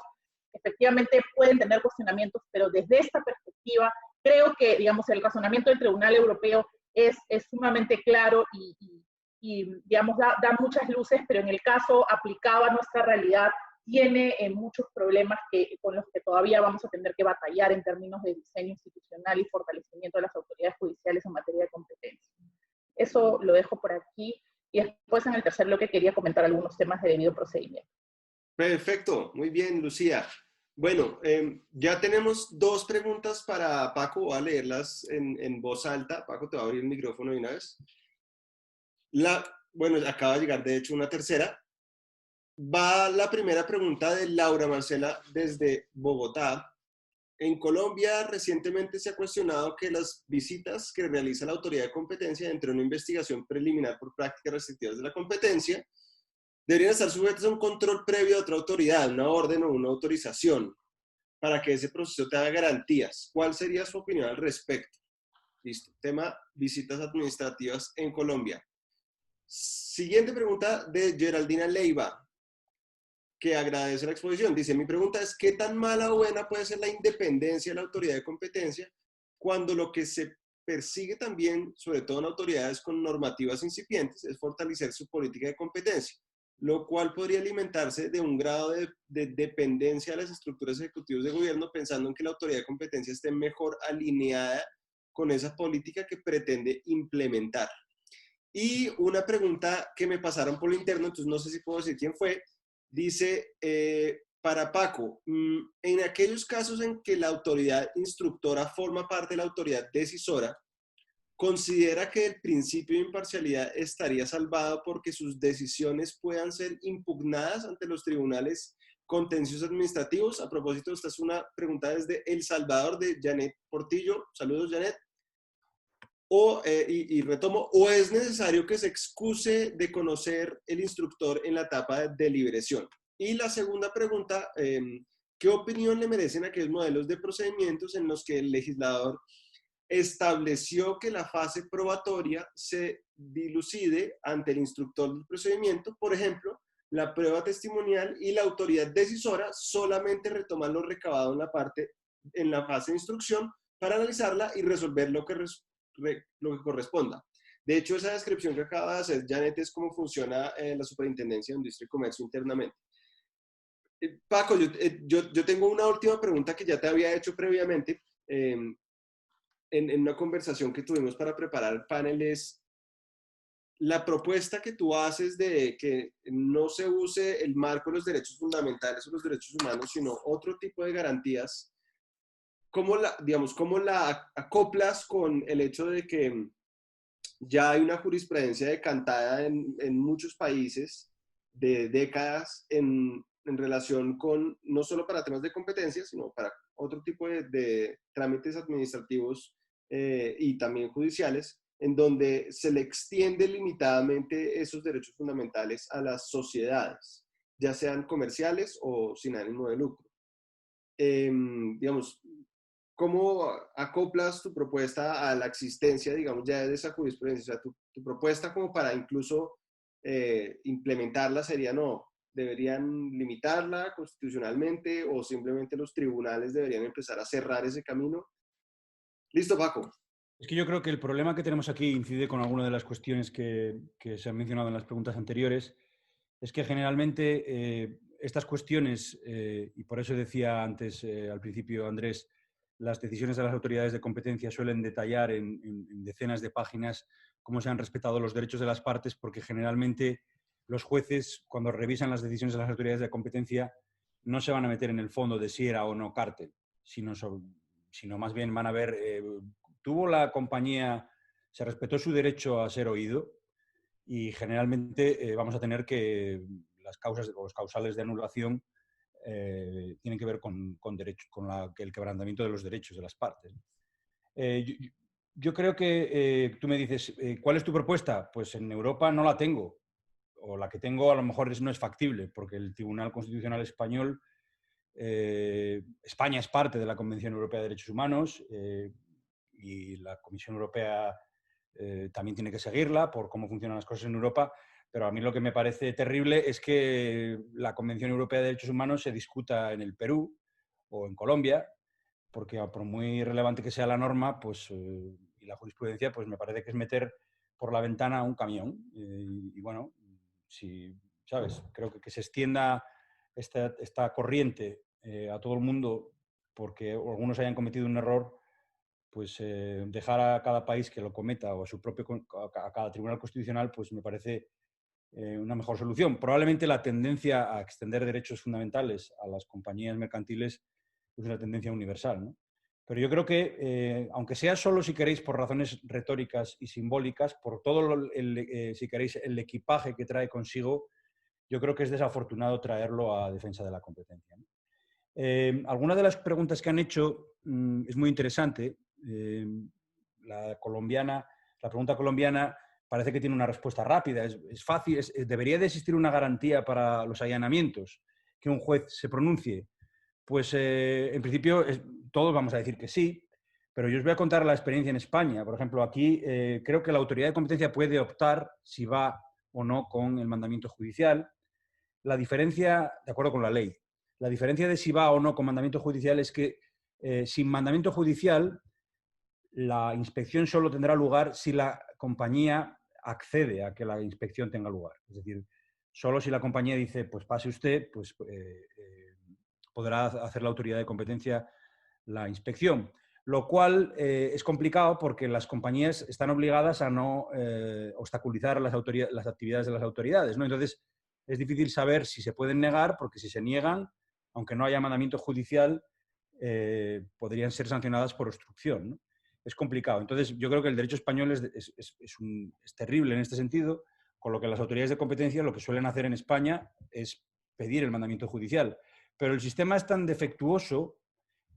efectivamente pueden tener cuestionamientos, pero desde esta perspectiva creo que, digamos, el razonamiento del Tribunal Europeo es sumamente claro y digamos, da muchas luces, pero en el caso aplicado a nuestra realidad tiene muchos problemas con los que todavía vamos a tener que batallar en términos de diseño institucional y fortalecimiento de las autoridades judiciales en materia de competencia. Eso lo dejo por aquí y después en el tercer bloque quería comentar algunos temas de debido procedimiento. Perfecto, muy bien, Lucía. Bueno, ya tenemos dos preguntas para Paco, voy a leerlas en voz alta. Paco, te va a abrir el micrófono de una vez. Bueno, acaba de llegar de hecho una tercera. Va la primera pregunta de Laura Marcela desde Bogotá. En Colombia recientemente se ha cuestionado que las visitas que realiza la autoridad de competencia dentro de una investigación preliminar por prácticas restrictivas de la competencia deberían estar sujetas a un control previo de otra autoridad, una orden o una autorización, para que ese proceso te haga garantías. ¿Cuál sería su opinión al respecto? Listo. Tema visitas administrativas en Colombia. Siguiente pregunta de Geraldina Leiva, que agradece la exposición. Dice, mi pregunta es, ¿qué tan mala o buena puede ser la independencia de la autoridad de competencia cuando lo que se persigue también, sobre todo en autoridades con normativas incipientes, es fortalecer su política de competencia, lo cual podría alimentarse de un grado de dependencia de las estructuras ejecutivas de gobierno, pensando en que la autoridad de competencia esté mejor alineada con esa política que pretende implementar? Y una pregunta que me pasaron por lo interno, entonces no sé si puedo decir quién fue, dice, para Paco, en aquellos casos en que la autoridad instructora forma parte de la autoridad decisora, ¿considera que el principio de imparcialidad estaría salvado porque sus decisiones puedan ser impugnadas ante los tribunales contenciosos administrativos? A propósito, esta es una pregunta desde El Salvador de Janet Portillo. Saludos, Janet. Y retomo, ¿o es necesario que se excuse de conocer el instructor en la etapa de deliberación? Y la segunda pregunta, ¿qué opinión le merecen aquellos modelos de procedimientos en los que el legislador estableció que la fase probatoria se dilucide ante el instructor del procedimiento. Por ejemplo, la prueba testimonial y la autoridad decisora solamente retoman lo recabado en la fase de instrucción para analizarla y resolver lo que corresponda. De hecho, esa descripción que acaba de hacer Janet es cómo funciona la Superintendencia de Industria y Comercio internamente. Paco, yo tengo una última pregunta que ya te había hecho previamente en una conversación que tuvimos para preparar el panel. Es la propuesta que tú haces de que no se use el marco de los derechos fundamentales o los derechos humanos, sino otro tipo de garantías. ¿Cómo la acoplas con el hecho de que ya hay una jurisprudencia decantada en muchos países de décadas en relación con, no solo para temas de competencia, sino para otro tipo de trámites administrativos y también judiciales, en donde se le extiende limitadamente esos derechos fundamentales a las sociedades, ya sean comerciales o sin ánimo de lucro? Digamos, ¿cómo acoplas tu propuesta a la existencia, digamos, ya de esa jurisprudencia? O sea, tu propuesta como para incluso implementarla sería, no, ¿deberían limitarla constitucionalmente o simplemente los tribunales deberían empezar a cerrar ese camino? Listo, Paco. Es que yo creo que el problema que tenemos aquí incide con alguna de las cuestiones que se han mencionado en las preguntas anteriores. Es que generalmente estas cuestiones, y por eso decía antes, al principio, Andrés, las decisiones de las autoridades de competencia suelen detallar en decenas de páginas cómo se han respetado los derechos de las partes, porque generalmente los jueces, cuando revisan las decisiones de las autoridades de competencia, no se van a meter en el fondo de si era o no cártel, sino más bien van a ver, ¿tuvo la compañía, se respetó su derecho a ser oído? Y generalmente vamos a tener que las causas o los causales de anulación tienen que ver con el quebrantamiento de los derechos de las partes. Yo creo que tú me dices, ¿cuál es tu propuesta? Pues en Europa no la tengo, o la que tengo a lo mejor no es factible, porque el Tribunal Constitucional Español, España es parte de la Convención Europea de Derechos Humanos y la Comisión Europea también tiene que seguirla por cómo funcionan las cosas en Europa, pero a mí lo que me parece terrible es que la Convención Europea de Derechos Humanos se discuta en el Perú o en Colombia, porque por muy relevante que sea la norma, pues, y la jurisprudencia, pues me parece que es meter por la ventana un camión. Y bueno, si, ¿sabes? Creo que se extienda esta corriente a todo el mundo porque algunos hayan cometido un error, pues dejar a cada país que lo cometa o a cada tribunal constitucional, pues me parece una mejor solución. Probablemente la tendencia a extender derechos fundamentales a las compañías mercantiles es una tendencia universal, ¿no? Pero yo creo que, aunque sea solo, si queréis, por razones retóricas y simbólicas, por todo, si queréis, el equipaje que trae consigo, yo creo que es desafortunado traerlo a defensa de la competencia, ¿no? Alguna de las preguntas que han hecho es muy interesante. La pregunta colombiana parece que tiene una respuesta rápida, es fácil, ¿debería de existir una garantía para los allanamientos? Que un juez se pronuncie. Pues en principio todos vamos a decir que sí, pero yo os voy a contar la experiencia en España. Por ejemplo, aquí creo que la autoridad de competencia puede optar si va o no con el mandamiento judicial. La diferencia, de acuerdo con la ley, la diferencia de si va o no con mandamiento judicial es que sin mandamiento judicial la inspección solo tendrá lugar si la compañía accede a que la inspección tenga lugar. Es decir, solo si la compañía dice, pues pase usted, pues podrá hacer la autoridad de competencia la inspección. Lo cual es complicado porque las compañías están obligadas a no obstaculizar las actividades de las autoridades, ¿no? Entonces, es difícil saber si se pueden negar, porque si se niegan, aunque no haya mandamiento judicial, podrían ser sancionadas por obstrucción, ¿no? Es complicado. Entonces, yo creo que el derecho español es terrible en este sentido, con lo que las autoridades de competencia lo que suelen hacer en España es pedir el mandamiento judicial. Pero el sistema es tan defectuoso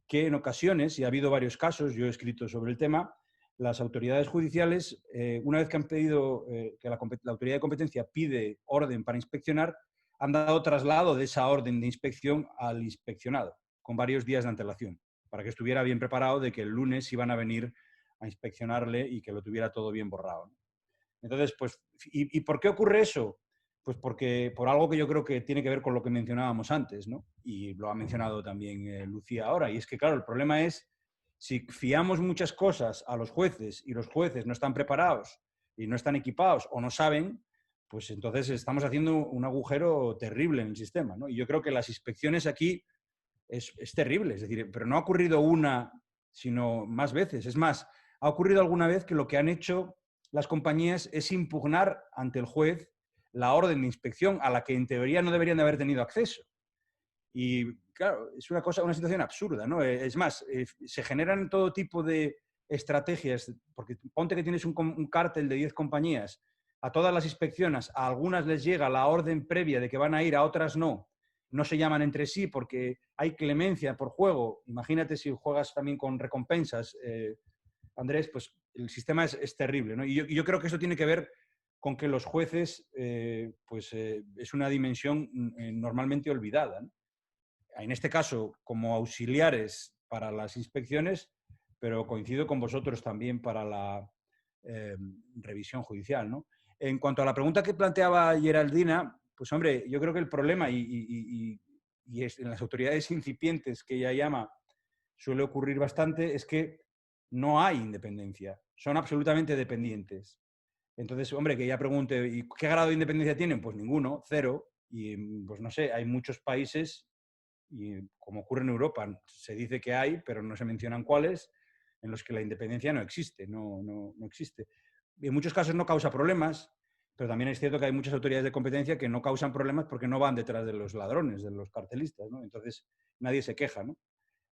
que en ocasiones, y ha habido varios casos, yo he escrito sobre el tema, las autoridades judiciales, una vez que han pedido que la autoridad de competencia pide orden para inspeccionar, han dado traslado de esa orden de inspección al inspeccionado, con varios días de antelación, para que estuviera bien preparado de que el lunes iban a venir a inspeccionarle y que lo tuviera todo bien borrado, ¿no? Entonces, pues, ¿y por qué ocurre eso? Pues porque por algo que yo creo que tiene que ver con lo que mencionábamos antes, ¿no? Y lo ha mencionado también Lucía ahora, y es que, claro, el problema es si fiamos muchas cosas a los jueces y los jueces no están preparados y no están equipados o no saben, pues entonces estamos haciendo un agujero terrible en el sistema, ¿no? Y yo creo que las inspecciones aquí es terrible, es decir, pero no ha ocurrido una, sino más veces. Es más, ha ocurrido alguna vez que lo que han hecho las compañías es impugnar ante el juez la orden de inspección a la que en teoría no deberían de haber tenido acceso. Y claro, es una cosa, una situación absurda, ¿no? Es más, se generan todo tipo de estrategias, porque ponte que tienes un cártel de 10 compañías, a todas las inspecciones, a algunas les llega la orden previa de que van a ir, a otras no. No se llaman entre sí porque hay clemencia por juego. Imagínate si juegas también con recompensas, Andrés, pues el sistema es terrible, ¿no? Y yo creo que eso tiene que ver con que los jueces, es una dimensión normalmente olvidada, ¿no? En este caso, como auxiliares para las inspecciones, pero coincido con vosotros también para la revisión judicial, ¿no? En cuanto a la pregunta que planteaba Geraldina, pues hombre, yo creo que el problema, y es en las autoridades incipientes que ella llama, suele ocurrir bastante, es que no hay independencia, son absolutamente dependientes. Entonces, hombre, que ella pregunte, ¿y qué grado de independencia tienen? Pues ninguno, cero. Y pues no sé, hay muchos países, y como ocurre en Europa, se dice que hay, pero no se mencionan cuáles, en los que la independencia no existe, no existe. Y en muchos casos no causa problemas, pero también es cierto que hay muchas autoridades de competencia que no causan problemas porque no van detrás de los ladrones, de los cartelistas, ¿no? Entonces nadie se queja, ¿no?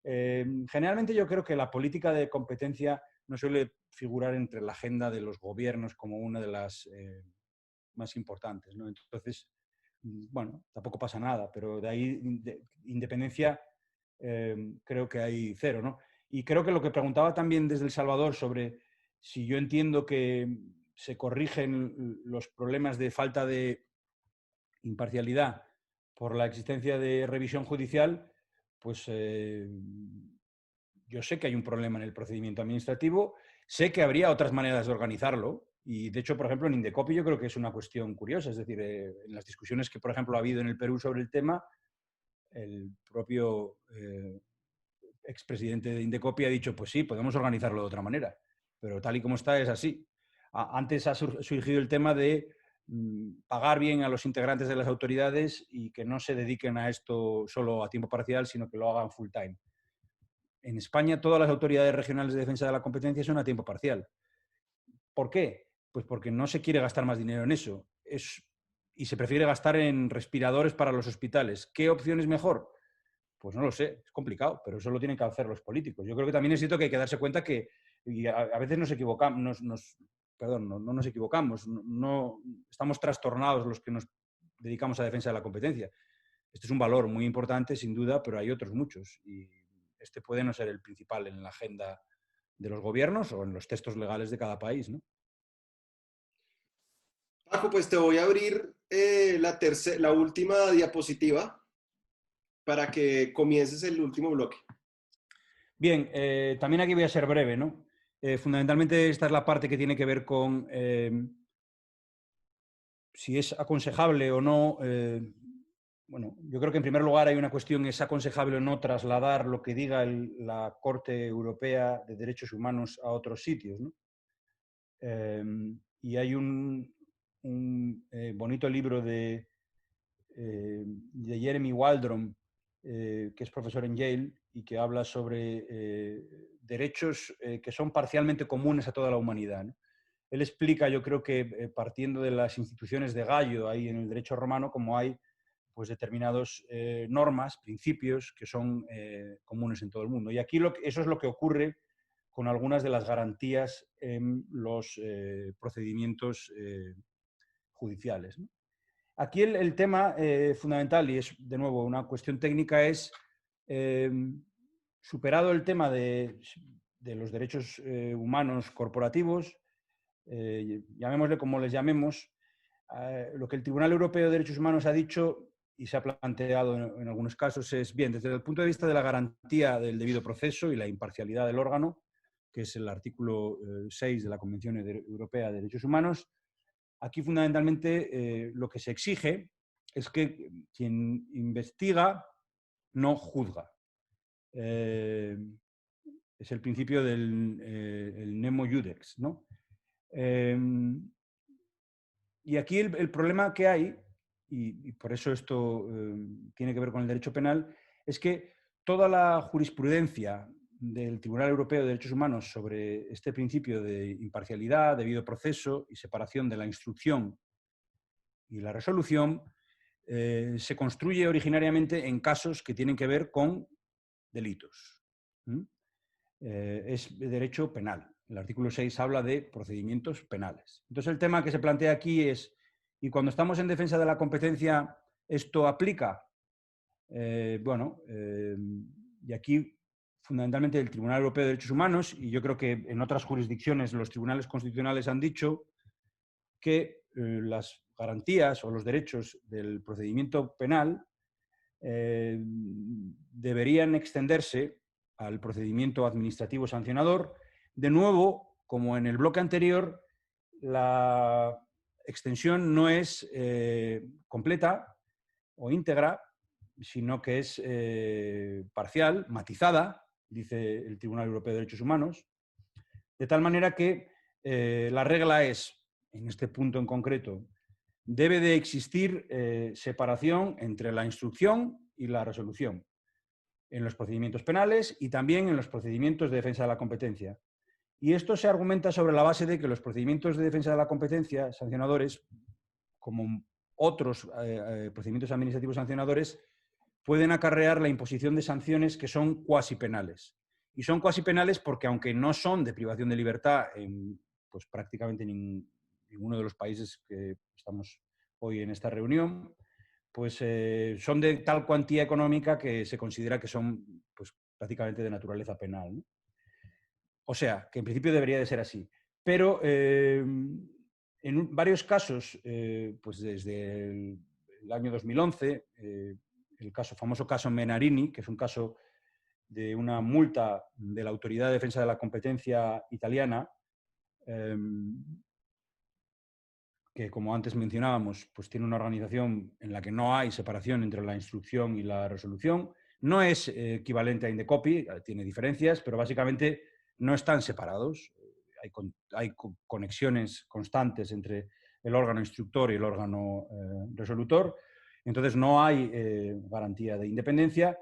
Generalmente yo creo que la política de competencia no suele figurar entre la agenda de los gobiernos como una de las más importantes, ¿no? Entonces, bueno, tampoco pasa nada, pero de ahí independencia creo que hay cero, ¿no? Y creo que lo que preguntaba también desde El Salvador sobre si yo entiendo que se corrigen los problemas de falta de imparcialidad por la existencia de revisión judicial, pues yo sé que hay un problema en el procedimiento administrativo, sé que habría otras maneras de organizarlo y, de hecho, por ejemplo, en Indecopi yo creo que es una cuestión curiosa. Es decir, en las discusiones que, por ejemplo, ha habido en el Perú sobre el tema, el propio expresidente de Indecopi ha dicho, pues sí, podemos organizarlo de otra manera, pero tal y como está es así. Antes ha surgido el tema de pagar bien a los integrantes de las autoridades y que no se dediquen a esto solo a tiempo parcial, sino que lo hagan full time. En España todas las autoridades regionales de defensa de la competencia son a tiempo parcial. ¿Por qué? Pues porque no se quiere gastar más dinero en eso. Y se prefiere gastar en respiradores para los hospitales. ¿Qué opción es mejor? Pues no lo sé, es complicado, pero eso lo tienen que hacer los políticos. Yo creo que también es cierto que hay que darse cuenta que y a veces nos equivocamos, no nos equivocamos, no, estamos trastornados los que nos dedicamos a defensa de la competencia. Este es un valor muy importante, sin duda, pero hay otros muchos. Y este puede no ser el principal en la agenda de los gobiernos o en los textos legales de cada país, ¿no? Paco, pues te voy a abrir la última diapositiva para que comiences el último bloque. Bien, también aquí voy a ser breve, ¿no? Fundamentalmente esta es la parte que tiene que ver con si es aconsejable o no. Bueno, yo creo que en primer lugar hay una cuestión, ¿es aconsejable o no trasladar lo que diga la Corte Europea de Derechos Humanos a otros sitios, ¿no? Y hay un bonito libro de Jeremy Waldron, que es profesor en Yale y que habla sobre derechos que son parcialmente comunes a toda la humanidad, ¿no? Él explica, yo creo que partiendo de las instituciones de Gallo ahí en el derecho romano, como hay pues determinadas normas, principios que son comunes en todo el mundo. Y aquí eso es lo que ocurre con algunas de las garantías en los procedimientos judiciales, ¿no? Aquí el tema fundamental, y es de nuevo una cuestión técnica, es superado el tema de los derechos humanos corporativos, llamémosle como les llamemos, lo que el Tribunal Europeo de Derechos Humanos ha dicho y se ha planteado en algunos casos es, bien, desde el punto de vista de la garantía del debido proceso y la imparcialidad del órgano, que es el artículo 6 de la Convención Europea de Derechos Humanos, aquí fundamentalmente lo que se exige es que quien investiga no juzga. Es el principio del el nemo iudex, ¿no? Y aquí el problema que hay, y por eso esto tiene que ver con el derecho penal, es que toda la jurisprudencia del Tribunal Europeo de Derechos Humanos sobre este principio de imparcialidad, debido proceso y separación de la instrucción y la resolución se construye originariamente en casos que tienen que ver con delitos. Es de derecho penal. El artículo 6 habla de procedimientos penales. Entonces el tema que se plantea aquí es, ¿y cuando estamos en defensa de la competencia esto aplica? Y aquí fundamentalmente el Tribunal Europeo de Derechos Humanos, y yo creo que en otras jurisdicciones los tribunales constitucionales han dicho que las garantías o los derechos del procedimiento penal deberían extenderse al procedimiento administrativo sancionador. De nuevo, como en el bloque anterior, la extensión no es completa o íntegra, sino que es parcial, matizada, dice el Tribunal Europeo de Derechos Humanos, de tal manera que la regla es, en este punto en concreto, debe de existir separación entre la instrucción y la resolución en los procedimientos penales y también en los procedimientos de defensa de la competencia. Y esto se argumenta sobre la base de que los procedimientos de defensa de la competencia sancionadores, como otros procedimientos administrativos sancionadores, pueden acarrear la imposición de sanciones que son cuasi penales. Y son cuasi penales porque, aunque no son de privación de libertad en pues, prácticamente ninguno de los países que estamos hoy en esta reunión, pues son de tal cuantía económica que se considera que son pues, prácticamente de naturaleza penal, ¿no? O sea, que en principio debería de ser así. Pero en varios casos, pues desde el año 2011, el famoso caso Menarini, que es un caso de una multa de la Autoridad de Defensa de la Competencia italiana, que como antes mencionábamos, pues tiene una organización en la que no hay separación entre la instrucción y la resolución. No es equivalente a Indecopy, tiene diferencias, pero básicamente no están separados. Hay conexiones constantes entre el órgano instructor y el órgano resolutor. Entonces no hay garantía de independencia.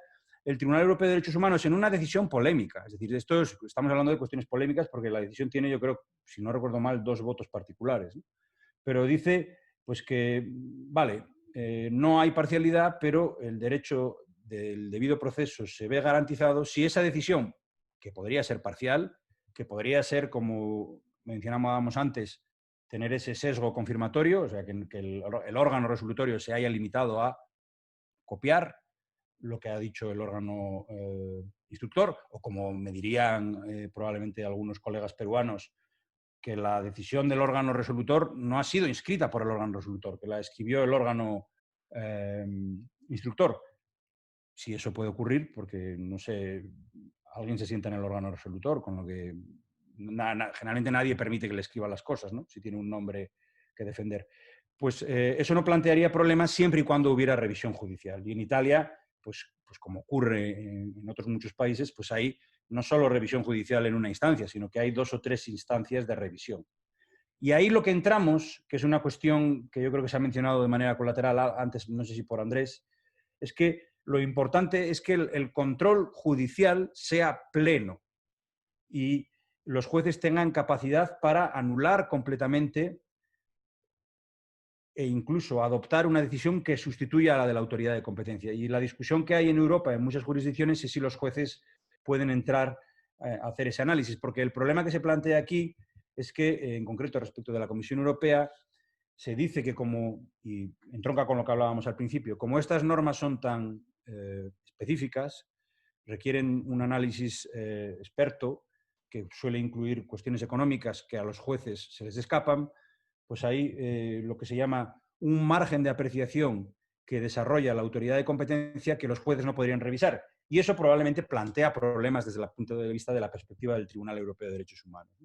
El Tribunal Europeo de Derechos Humanos, en una decisión polémica, es decir, estamos hablando de cuestiones polémicas porque la decisión tiene, yo creo, si no recuerdo mal, 2 votos particulares, ¿no? Pero dice pues que, vale, no hay parcialidad, pero el derecho del debido proceso se ve garantizado si esa decisión, que podría ser parcial, que podría ser, como mencionábamos antes, tener ese sesgo confirmatorio, o sea, que el órgano resolutorio se haya limitado a copiar lo que ha dicho el órgano instructor, o como me dirían probablemente algunos colegas peruanos, que la decisión del órgano resolutor no ha sido inscrita por el órgano resolutor, que la escribió el órgano instructor. Si eso puede ocurrir, porque, no sé, alguien se sienta en el órgano resolutor, con lo que generalmente nadie permite que le escriba las cosas, ¿no? Si tiene un nombre que defender. Pues eso no plantearía problemas siempre y cuando hubiera revisión judicial. Y en Italia, pues como ocurre en otros muchos países, pues hay no solo revisión judicial en una instancia, sino que hay 2 o 3 instancias de revisión. Y ahí lo que entramos, que es una cuestión que yo creo que se ha mencionado de manera colateral antes, no sé si por Andrés, es que lo importante es que el control judicial sea pleno y los jueces tengan capacidad para anular completamente e incluso adoptar una decisión que sustituya a la de la autoridad de competencia. Y la discusión que hay en Europa en muchas jurisdicciones es si los jueces pueden entrar a hacer ese análisis, porque el problema que se plantea aquí es que, en concreto respecto de la Comisión Europea, se dice que y entronca con lo que hablábamos al principio, como estas normas son tan específicas, requieren un análisis experto que suele incluir cuestiones económicas que a los jueces se les escapan, pues hay lo que se llama un margen de apreciación que desarrolla la autoridad de competencia que los jueces no podrían revisar. Y eso probablemente plantea problemas desde el punto de vista de la perspectiva del Tribunal Europeo de Derechos Humanos.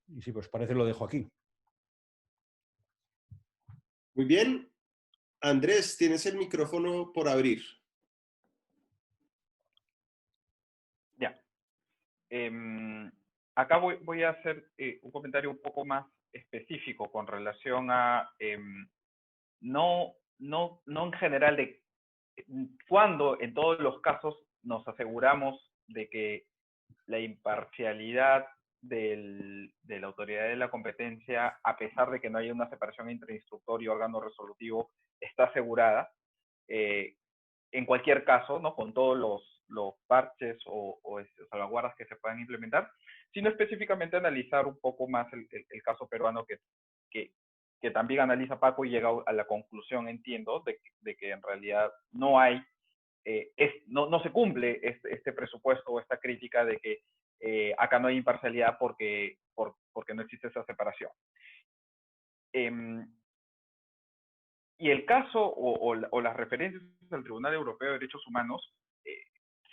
Y si os parece, lo dejo aquí. Muy bien. Andrés, tienes el micrófono por abrir. Ya. Acá voy a hacer un comentario un poco más específico con relación a, no en general de cuándo en todos los casos nos aseguramos de que la imparcialidad de la autoridad de la competencia, a pesar de que no haya una separación entre instructor y órgano resolutivo, está asegurada. En cualquier caso, ¿no? Con todos los parches o salvaguardas que se puedan implementar, sino específicamente analizar un poco más el caso peruano que también analiza Paco y llega a la conclusión, entiendo, de que en realidad no hay, no se cumple este presupuesto o esta crítica de que acá no hay imparcialidad porque no existe esa separación. Y el caso o las referencias al Tribunal Europeo de Derechos Humanos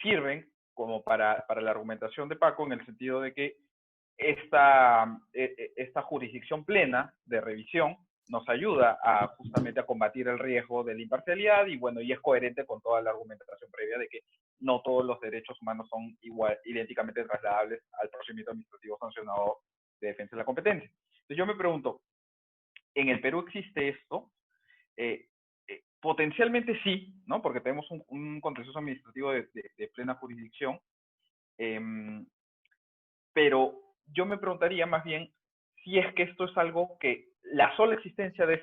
sirven como para la argumentación de Paco, en el sentido de que esta jurisdicción plena de revisión nos ayuda justamente a combatir el riesgo de la imparcialidad y bueno, y es coherente con toda la argumentación previa de que no todos los derechos humanos son idénticamente trasladables al procedimiento administrativo sancionado de defensa de la competencia. Entonces yo me pregunto, ¿en el Perú existe esto? Potencialmente sí, ¿no? Porque tenemos un contencioso administrativo de plena jurisdicción, pero yo me preguntaría más bien si es que esto es algo que la sola existencia de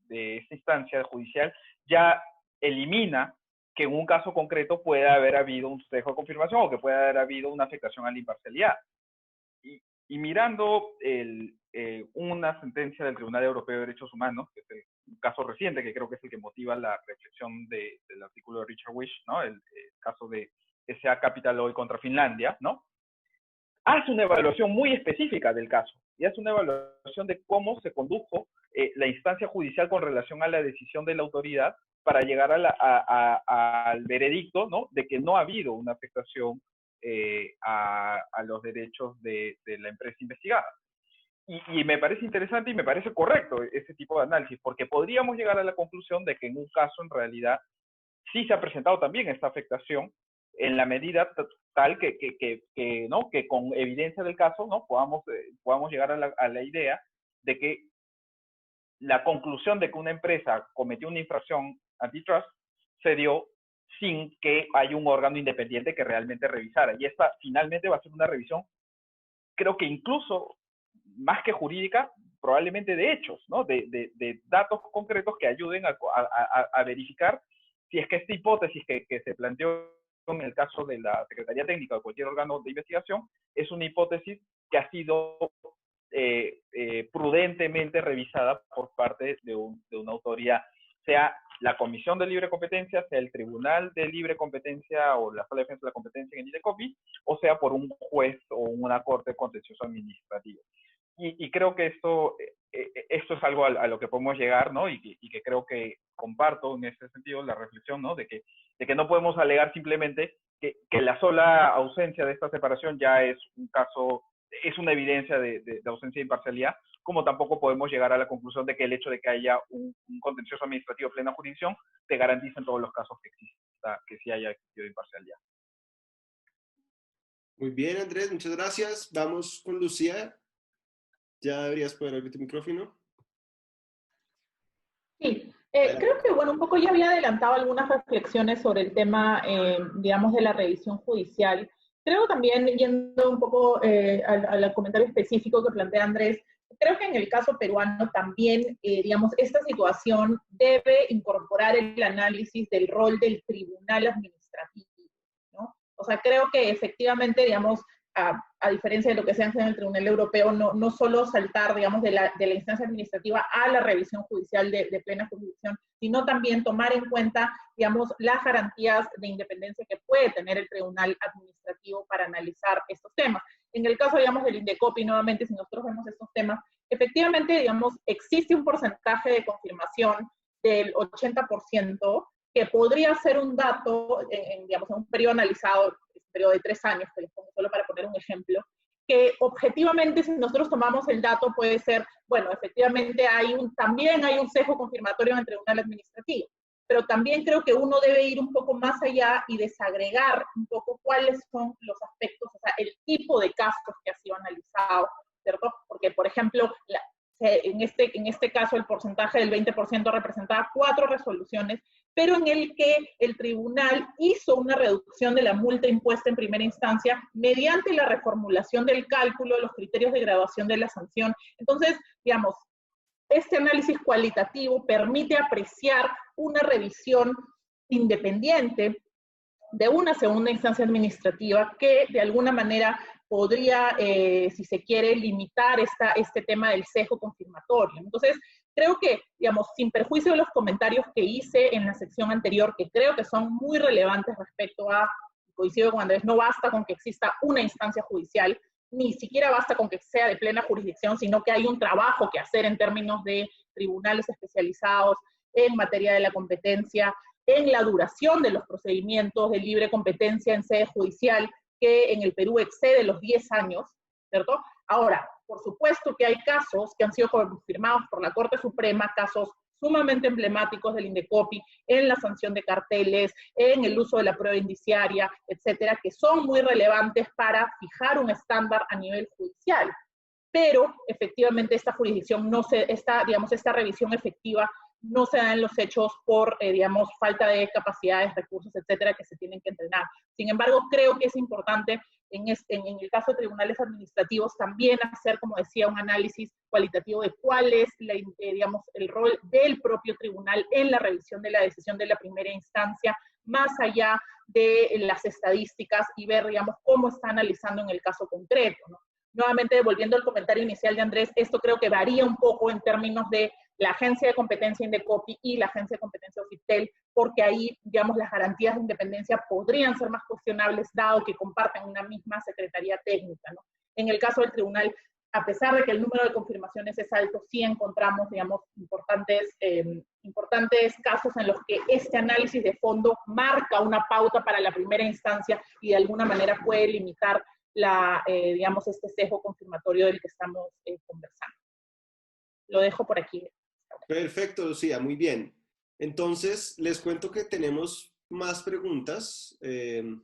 esta instancia judicial ya elimina que en un caso concreto pueda haber habido un sesgo de confirmación o que pueda haber habido una afectación a la imparcialidad. Y mirando una sentencia del Tribunal Europeo de Derechos Humanos, que es un caso reciente, que creo que es el que motiva la reflexión del artículo de Richard Wish, ¿no? El caso de SA Capital Oil contra Finlandia, ¿no? Hace una evaluación muy específica del caso y hace una evaluación de cómo se condujo la instancia judicial con relación a la decisión de la autoridad para llegar al veredicto, ¿no? De que no ha habido una afectación a los derechos de la empresa investigada. Y me parece interesante y me parece correcto ese tipo de análisis, porque podríamos llegar a la conclusión de que en un caso en realidad sí se ha presentado también esta afectación en la medida tal ¿no? Que con evidencia del caso, ¿no? podamos llegar a la idea de que la conclusión de que una empresa cometió una infracción antitrust se dio sin que haya un órgano independiente que realmente revisara. Y esta finalmente va a ser una revisión, creo que incluso más que jurídica, probablemente de hechos, ¿no? de datos concretos que ayuden a verificar si es que esta hipótesis que se planteó en el caso de la Secretaría Técnica o cualquier órgano de investigación es una hipótesis que ha sido prudentemente revisada por parte de una autoridad, sea la Comisión de Libre Competencia, sea el Tribunal de Libre Competencia o la Sala de Defensa de la Competencia en el INDECOPI, o sea por un juez o una corte contencioso administrativa. Y creo que esto es algo a lo que podemos llegar, ¿no? Y que creo que comparto en ese sentido la reflexión, ¿no? De que no podemos alegar simplemente que la sola ausencia de esta separación ya es un caso, es una evidencia de ausencia de imparcialidad, como tampoco podemos llegar a la conclusión de que el hecho de que haya un contencioso administrativo de plena jurisdicción te garantiza en todos los casos que sí haya existido imparcialidad. Muy bien, Andrés, muchas gracias. Vamos con Lucía. Ya deberías poder abrir tu micrófono. Sí, creo que, bueno, un poco ya había adelantado algunas reflexiones sobre el tema, digamos, de la revisión judicial. Creo también, yendo un poco al comentario específico que plantea Andrés, creo que en el caso peruano también, digamos, esta situación debe incorporar el análisis del rol del tribunal administrativo, ¿no? O sea, creo que efectivamente, digamos, a diferencia de lo que se hace en el Tribunal Europeo, no solo saltar, digamos, de la instancia administrativa a la revisión judicial de plena jurisdicción, sino también tomar en cuenta, digamos, las garantías de independencia que puede tener el Tribunal Administrativo para analizar estos temas. En el caso, digamos, del INDECOPI, nuevamente, si nosotros vemos estos temas, efectivamente, digamos, existe un porcentaje de confirmación del 80%, que podría ser un dato, digamos, en un periodo analizado, un periodo de 3 años, que les pongo solo para poner un ejemplo, que objetivamente, si nosotros tomamos el dato, puede ser, bueno, efectivamente también hay un sesgo confirmatorio en el tribunal administrativo, pero también creo que uno debe ir un poco más allá y desagregar un poco cuáles son los aspectos, o sea, el tipo de casos que ha sido analizado, ¿cierto? Porque, por ejemplo, en este caso el porcentaje del 20% representaba 4 resoluciones, pero en el que el tribunal hizo una reducción de la multa impuesta en primera instancia mediante la reformulación del cálculo de los criterios de graduación de la sanción. Entonces, digamos, este análisis cualitativo permite apreciar una revisión independiente de una segunda instancia administrativa que de alguna manera podría, si se quiere, limitar este tema del sesgo confirmatorio. Entonces, creo que, digamos, sin perjuicio de los comentarios que hice en la sección anterior, que creo que son muy relevantes respecto a, coincido con Andrés, no basta con que exista una instancia judicial, ni siquiera basta con que sea de plena jurisdicción, sino que hay un trabajo que hacer en términos de tribunales especializados en materia de la competencia, en la duración de los procedimientos de libre competencia en sede judicial, que en el Perú excede los 10 años, ¿cierto? Ahora, por supuesto que hay casos que han sido confirmados por la Corte Suprema, casos sumamente emblemáticos del INDECOPI, en la sanción de carteles, en el uso de la prueba indiciaria, etcétera, que son muy relevantes para fijar un estándar a nivel judicial. Pero efectivamente esta jurisdicción esta revisión efectiva no se da en los hechos por, digamos, falta de capacidades, recursos, etcétera, que se tienen que entrenar. Sin embargo, creo que es importante en el caso de tribunales administrativos también hacer, como decía, un análisis cualitativo de cuál es, digamos, el rol del propio tribunal en la revisión de la decisión de la primera instancia, más allá de las estadísticas y ver, digamos, cómo está analizando en el caso concreto, ¿no? Nuevamente, volviendo al comentario inicial de Andrés, esto creo que varía un poco en términos de la Agencia de Competencia Indecopi y la Agencia de Competencia Ofitel, porque ahí, digamos, las garantías de independencia podrían ser más cuestionables, dado que comparten una misma secretaría técnica, ¿no? En el caso del tribunal, a pesar de que el número de confirmaciones es alto, sí encontramos, digamos, importantes casos en los que este análisis de marca una pauta para la primera instancia y de alguna manera puede limitar digamos, este sesgo confirmatorio del que estamos conversando. Lo dejo por aquí. Perfecto, Lucía, muy bien. Entonces, les cuento que tenemos más preguntas. Voy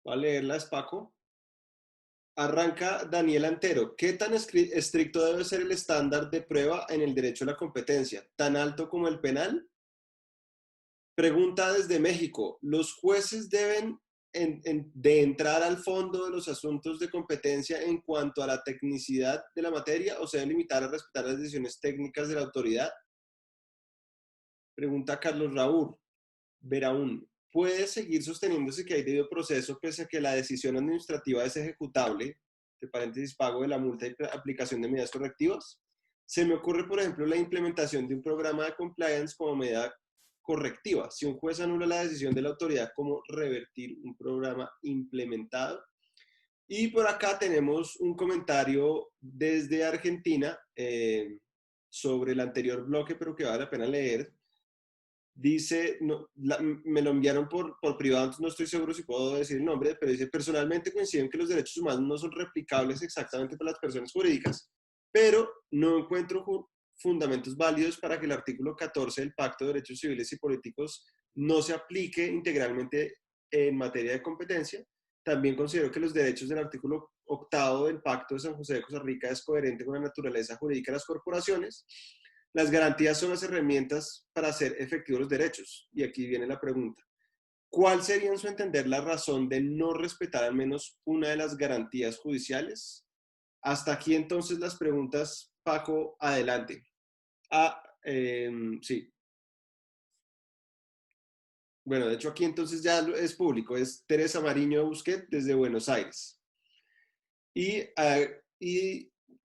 a leerlas, Paco. Arranca Daniel Antero. ¿Qué tan estricto debe ser el estándar de prueba en el derecho a la competencia? ¿Tan alto como el penal? Pregunta desde México. ¿Los jueces deben de entrar al fondo de los asuntos de competencia en cuanto a la tecnicidad de la materia o se deben limitar a respetar las decisiones técnicas de la autoridad? Pregunta Carlos Raúl Veraún. ¿Puede seguir sosteniéndose que hay debido proceso pese a que la decisión administrativa es ejecutable, de paréntesis pago de la multa y aplicación de medidas correctivas? Se me ocurre, por ejemplo, la implementación de un programa de compliance como medida correctiva. Si un juez anula la decisión de la autoridad, ¿cómo revertir un programa implementado? Y por acá tenemos un comentario desde Argentina sobre el anterior bloque, pero que vale la pena leer. Dice, me lo enviaron por privado, entonces no estoy seguro si puedo decir el nombre, pero dice, personalmente coincido en que los derechos humanos no son replicables exactamente por las personas jurídicas, pero no encuentro fundamentos válidos para que el artículo 14 del Pacto de Derechos Civiles y Políticos no se aplique integralmente en materia de competencia. También considero que los derechos del artículo 8 del Pacto de San José de Costa Rica es coherente con la naturaleza jurídica de las corporaciones. Las garantías son las herramientas para hacer efectivos los derechos. Y aquí viene la pregunta. ¿Cuál sería, en su entender, la razón de no respetar al menos una de las garantías judiciales? Hasta aquí entonces las preguntas, Paco, adelante. Sí. Bueno, de hecho aquí entonces ya es público, es Teresa Mariño Busquet desde Buenos Aires. Y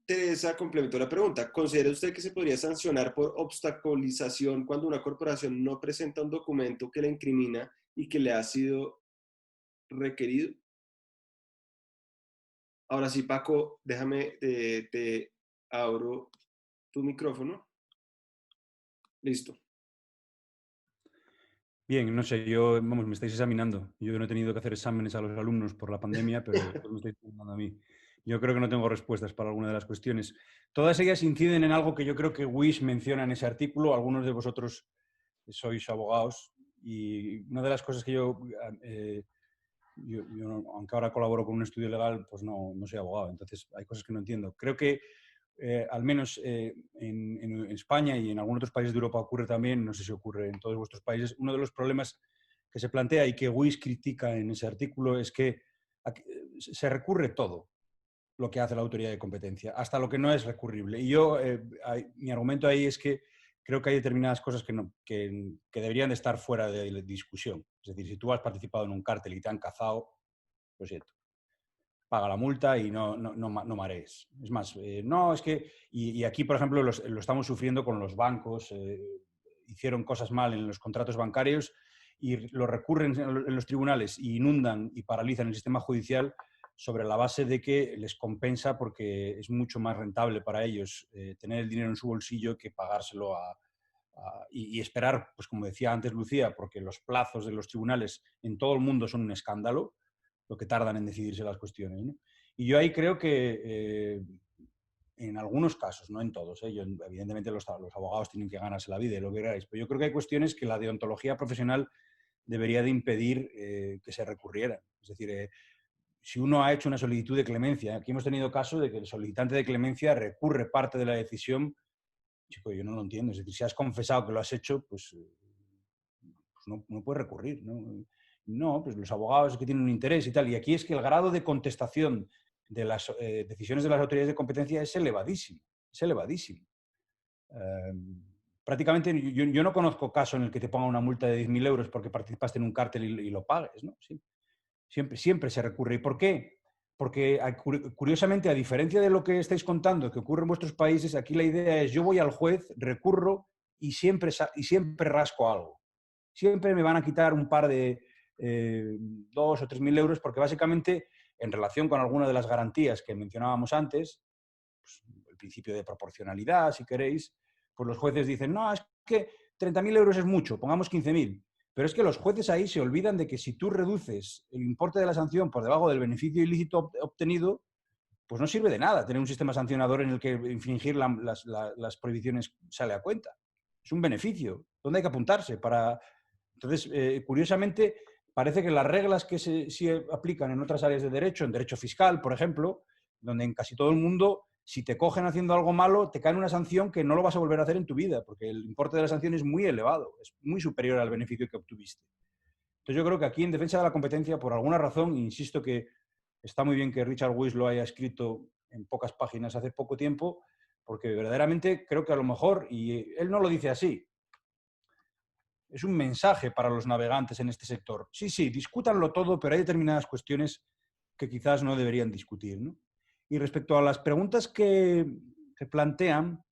Teresa complementó la pregunta. ¿Considera usted que se podría sancionar por obstaculización cuando una corporación no presenta un documento que la incrimina y que le ha sido requerido? Ahora sí, Paco, déjame, te abro tu micrófono. Listo. Bien, no sé, yo, vamos, me estáis examinando. Yo no he tenido que hacer exámenes a los alumnos por la pandemia, pero vosotros me estáis examinando a mí. Yo creo que no tengo respuestas para alguna de las cuestiones. Todas ellas inciden en algo que yo creo que Wish menciona en ese artículo. Algunos de vosotros sois abogados y una de las cosas que aunque ahora colaboro con un estudio legal, pues no soy abogado. Entonces hay cosas que no entiendo. Creo que al menos en España y en algunos otros países de Europa ocurre también, no sé si ocurre en todos vuestros países, uno de los problemas que se plantea y que Wish critica en ese artículo es que se recurre todo lo que hace la autoridad de competencia, hasta lo que no es recurrible. Y yo, mi argumento ahí es que creo que hay determinadas cosas que deberían de estar fuera de discusión. Es decir, si tú has participado en un cártel y te han cazado, lo siento, paga la multa y no marees. Es más, no, es que... Y aquí, por ejemplo, lo estamos sufriendo con los bancos. Hicieron cosas mal en los contratos bancarios y lo recurren en los tribunales y inundan y paralizan el sistema judicial sobre la base de que les compensa porque es mucho más rentable para ellos tener el dinero en su bolsillo que pagárselo y esperar, pues como decía antes Lucía, porque los plazos de los tribunales en todo el mundo son un escándalo, lo que tardan en decidirse las cuestiones, ¿no? Y yo ahí creo que en algunos casos, no en todos, evidentemente los abogados tienen que ganarse la vida y lo que queráis, pero yo creo que hay cuestiones que la deontología profesional debería de impedir que se recurrieran. Es decir, si uno ha hecho una solicitud de clemencia, aquí hemos tenido caso de que el solicitante de clemencia recurre parte de la decisión. Chico, yo no lo entiendo. Es decir, si has confesado que lo has hecho, pues no puedes recurrir, ¿no? No, pues los abogados que tienen un interés y tal. Y aquí es que el grado de contestación de las decisiones de las autoridades de competencia es elevadísimo. Es elevadísimo. Prácticamente yo no conozco caso en el que te pongan una multa de 10.000 euros porque participaste en un cártel y lo pagues, ¿no? Sí. Siempre se recurre. ¿Y por qué? Porque curiosamente, a diferencia de lo que estáis contando, que ocurre en vuestros países, aquí la idea es yo voy al juez, recurro y siempre rasco algo. Siempre me van a quitar un par de 2 o 3.000 euros porque básicamente en relación con alguna de las garantías que mencionábamos antes, pues, el principio de proporcionalidad, si queréis, pues los jueces dicen, no, es que 30.000 euros es mucho, pongamos 15.000. Pero es que los jueces ahí se olvidan de que si tú reduces el importe de la sanción por debajo del beneficio ilícito obtenido, pues no sirve de nada tener un sistema sancionador en el que infringir las prohibiciones sale a cuenta. Es un beneficio. ¿Dónde hay que apuntarse? Entonces, curiosamente, parece que las reglas que sí aplican en otras áreas de derecho, en derecho fiscal, por ejemplo, donde en casi todo el mundo, si te cogen haciendo algo malo, te cae una sanción que no lo vas a volver a hacer en tu vida, porque el importe de la sanción es muy elevado, es muy superior al beneficio que obtuviste. Entonces yo creo que aquí en defensa de la competencia, por alguna razón, insisto que está muy bien que Richard Weiss lo haya escrito en pocas páginas hace poco tiempo, porque verdaderamente creo que a lo mejor, y él no lo dice así, es un mensaje para los navegantes en este sector. Sí, discútanlo todo, pero hay determinadas cuestiones que quizás no deberían discutir, ¿no? Y respecto a las preguntas que plantean,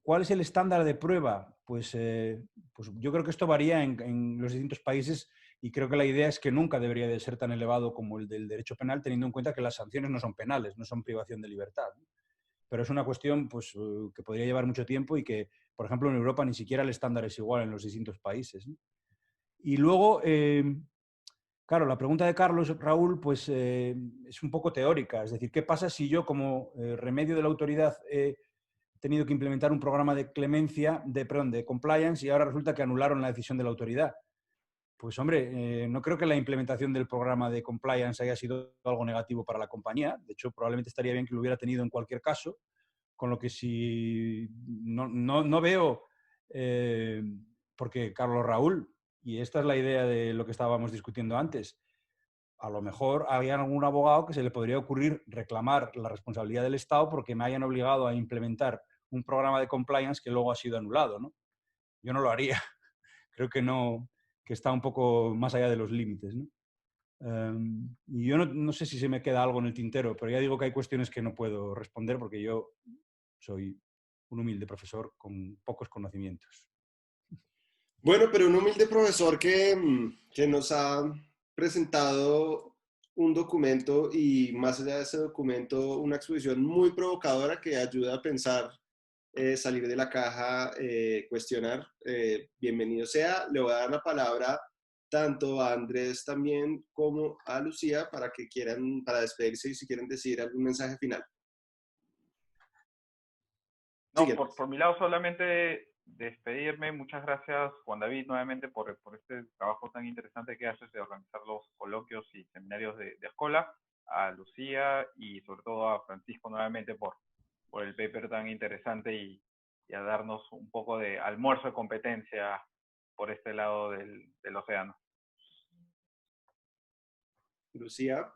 ¿cuál es el estándar de prueba? Pues yo creo que esto varía en los distintos países y creo que la idea es que nunca debería de ser tan elevado como el del derecho penal, teniendo en cuenta que las sanciones no son penales, no son privación de libertad, ¿no? Pero es una cuestión pues, que podría llevar mucho tiempo y que, por ejemplo, en Europa ni siquiera el estándar es igual en los distintos países, ¿no? Y luego, claro, la pregunta de Carlos, Raúl, pues es un poco teórica. Es decir, ¿qué pasa si yo como remedio de la autoridad he tenido que implementar un programa de clemencia, de compliance, y ahora resulta que anularon la decisión de la autoridad? Pues hombre, no creo que la implementación del programa de compliance haya sido algo negativo para la compañía. De hecho, probablemente estaría bien que lo hubiera tenido en cualquier caso. Con lo que si no veo, porque Carlos Raúl, y esta es la idea de lo que estábamos discutiendo antes, a lo mejor había algún abogado que se le podría ocurrir reclamar la responsabilidad del Estado porque me hayan obligado a implementar un programa de compliance que luego ha sido anulado, ¿no? Yo no lo haría. Creo que no, que está un poco más allá de los límites, ¿no? Y yo no sé si se me queda algo en el tintero, pero ya digo que hay cuestiones que no puedo responder porque yo soy un humilde profesor con pocos conocimientos. Bueno, pero un humilde profesor que nos ha presentado un documento y más allá de ese documento, una exposición muy provocadora que ayuda a pensar salir de la caja, cuestionar, bienvenido sea. Le voy a dar la palabra tanto a Andrés también como a Lucía para que quieran, para despedirse y si quieren decir algún mensaje final. No, por mi lado solamente despedirme. Muchas gracias, Juan David, nuevamente por este trabajo tan interesante que haces de organizar los coloquios y seminarios de Escola, a Lucía y sobre todo a Francisco nuevamente por el paper tan interesante y a darnos un poco de almuerzo de competencia por este lado del océano. Lucía.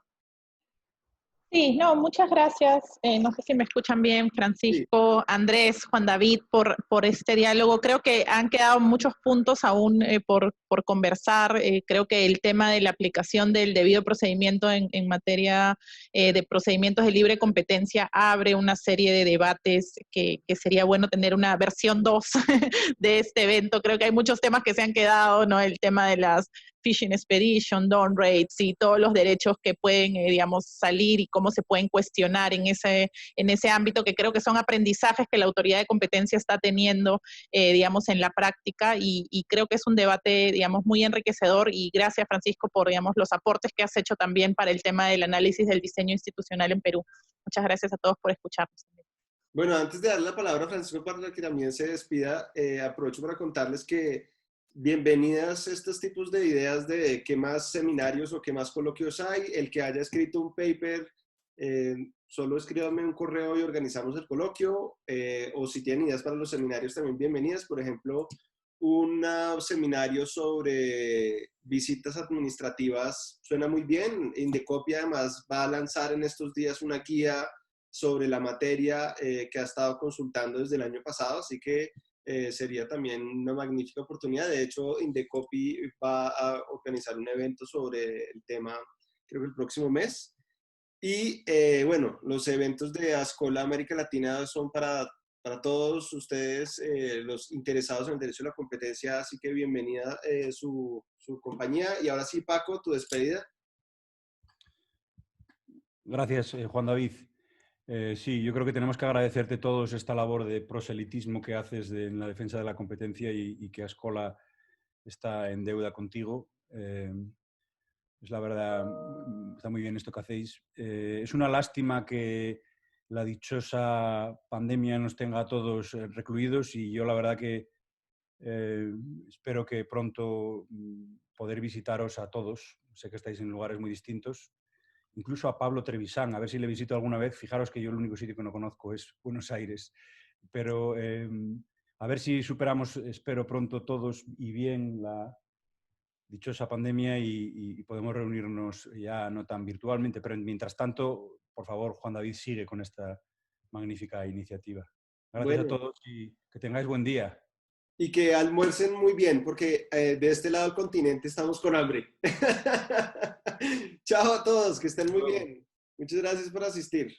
Sí, no, muchas gracias. No sé si me escuchan bien, Francisco, sí. Andrés, Juan David, por este diálogo. Creo que han quedado muchos puntos aún por conversar. Creo que el tema de la aplicación del debido procedimiento en materia de procedimientos de libre competencia abre una serie de debates que sería bueno tener una versión 2 de este evento. Creo que hay muchos temas que se han quedado, ¿no? El tema de las Fishing Expedition, Dawn Rates y todos los derechos que pueden, digamos, salir y cómo se pueden cuestionar en ese ámbito, que creo que son aprendizajes que la autoridad de competencia está teniendo, digamos, en la práctica y creo que es un debate, digamos, muy enriquecedor y gracias, Francisco, por, digamos, los aportes que has hecho también para el tema del análisis del diseño institucional en Perú. Muchas gracias a todos por escucharnos. Bueno, antes de darle la palabra a Francisco para que también se despida, aprovecho para contarles que bienvenidas a estos tipos de ideas de qué más seminarios o qué más coloquios hay. El que haya escrito un paper, solo escríbame un correo y organizamos el coloquio. O si tienen ideas para los seminarios, también bienvenidas. Por ejemplo, un seminario sobre visitas administrativas suena muy bien. Indecopy además va a lanzar en estos días una guía sobre la materia que ha estado consultando desde el año pasado, así que sería también una magnífica oportunidad. De hecho, Indecopy va a organizar un evento sobre el tema, creo que el próximo mes. Y bueno, los eventos de Ascola América Latina son para todos ustedes, los interesados en el derecho a la competencia, así que bienvenida su compañía. Y ahora sí, Paco, tu despedida. Gracias, Juan David. Sí, yo creo que tenemos que agradecerte todos esta labor de proselitismo que haces en la defensa de la competencia y que Ascola está en deuda contigo. Es la verdad, está muy bien esto que hacéis. Es una lástima que la dichosa pandemia nos tenga a todos recluidos y yo la verdad que espero que pronto poder visitaros a todos. Sé que estáis en lugares muy distintos. Incluso a Pablo Trevisan, a ver si le visito alguna vez. Fijaros que yo el único sitio que no conozco es Buenos Aires. Pero a ver si superamos, espero pronto todos y bien la dichosa pandemia y podemos reunirnos ya no tan virtualmente. Pero mientras tanto, por favor, Juan David, sigue con esta magnífica iniciativa. Gracias a todos y que tengáis buen día. Y que almuercen muy bien, porque de este lado del continente estamos con hambre. Chao a todos, que estén muy bien. Muchas gracias por asistir.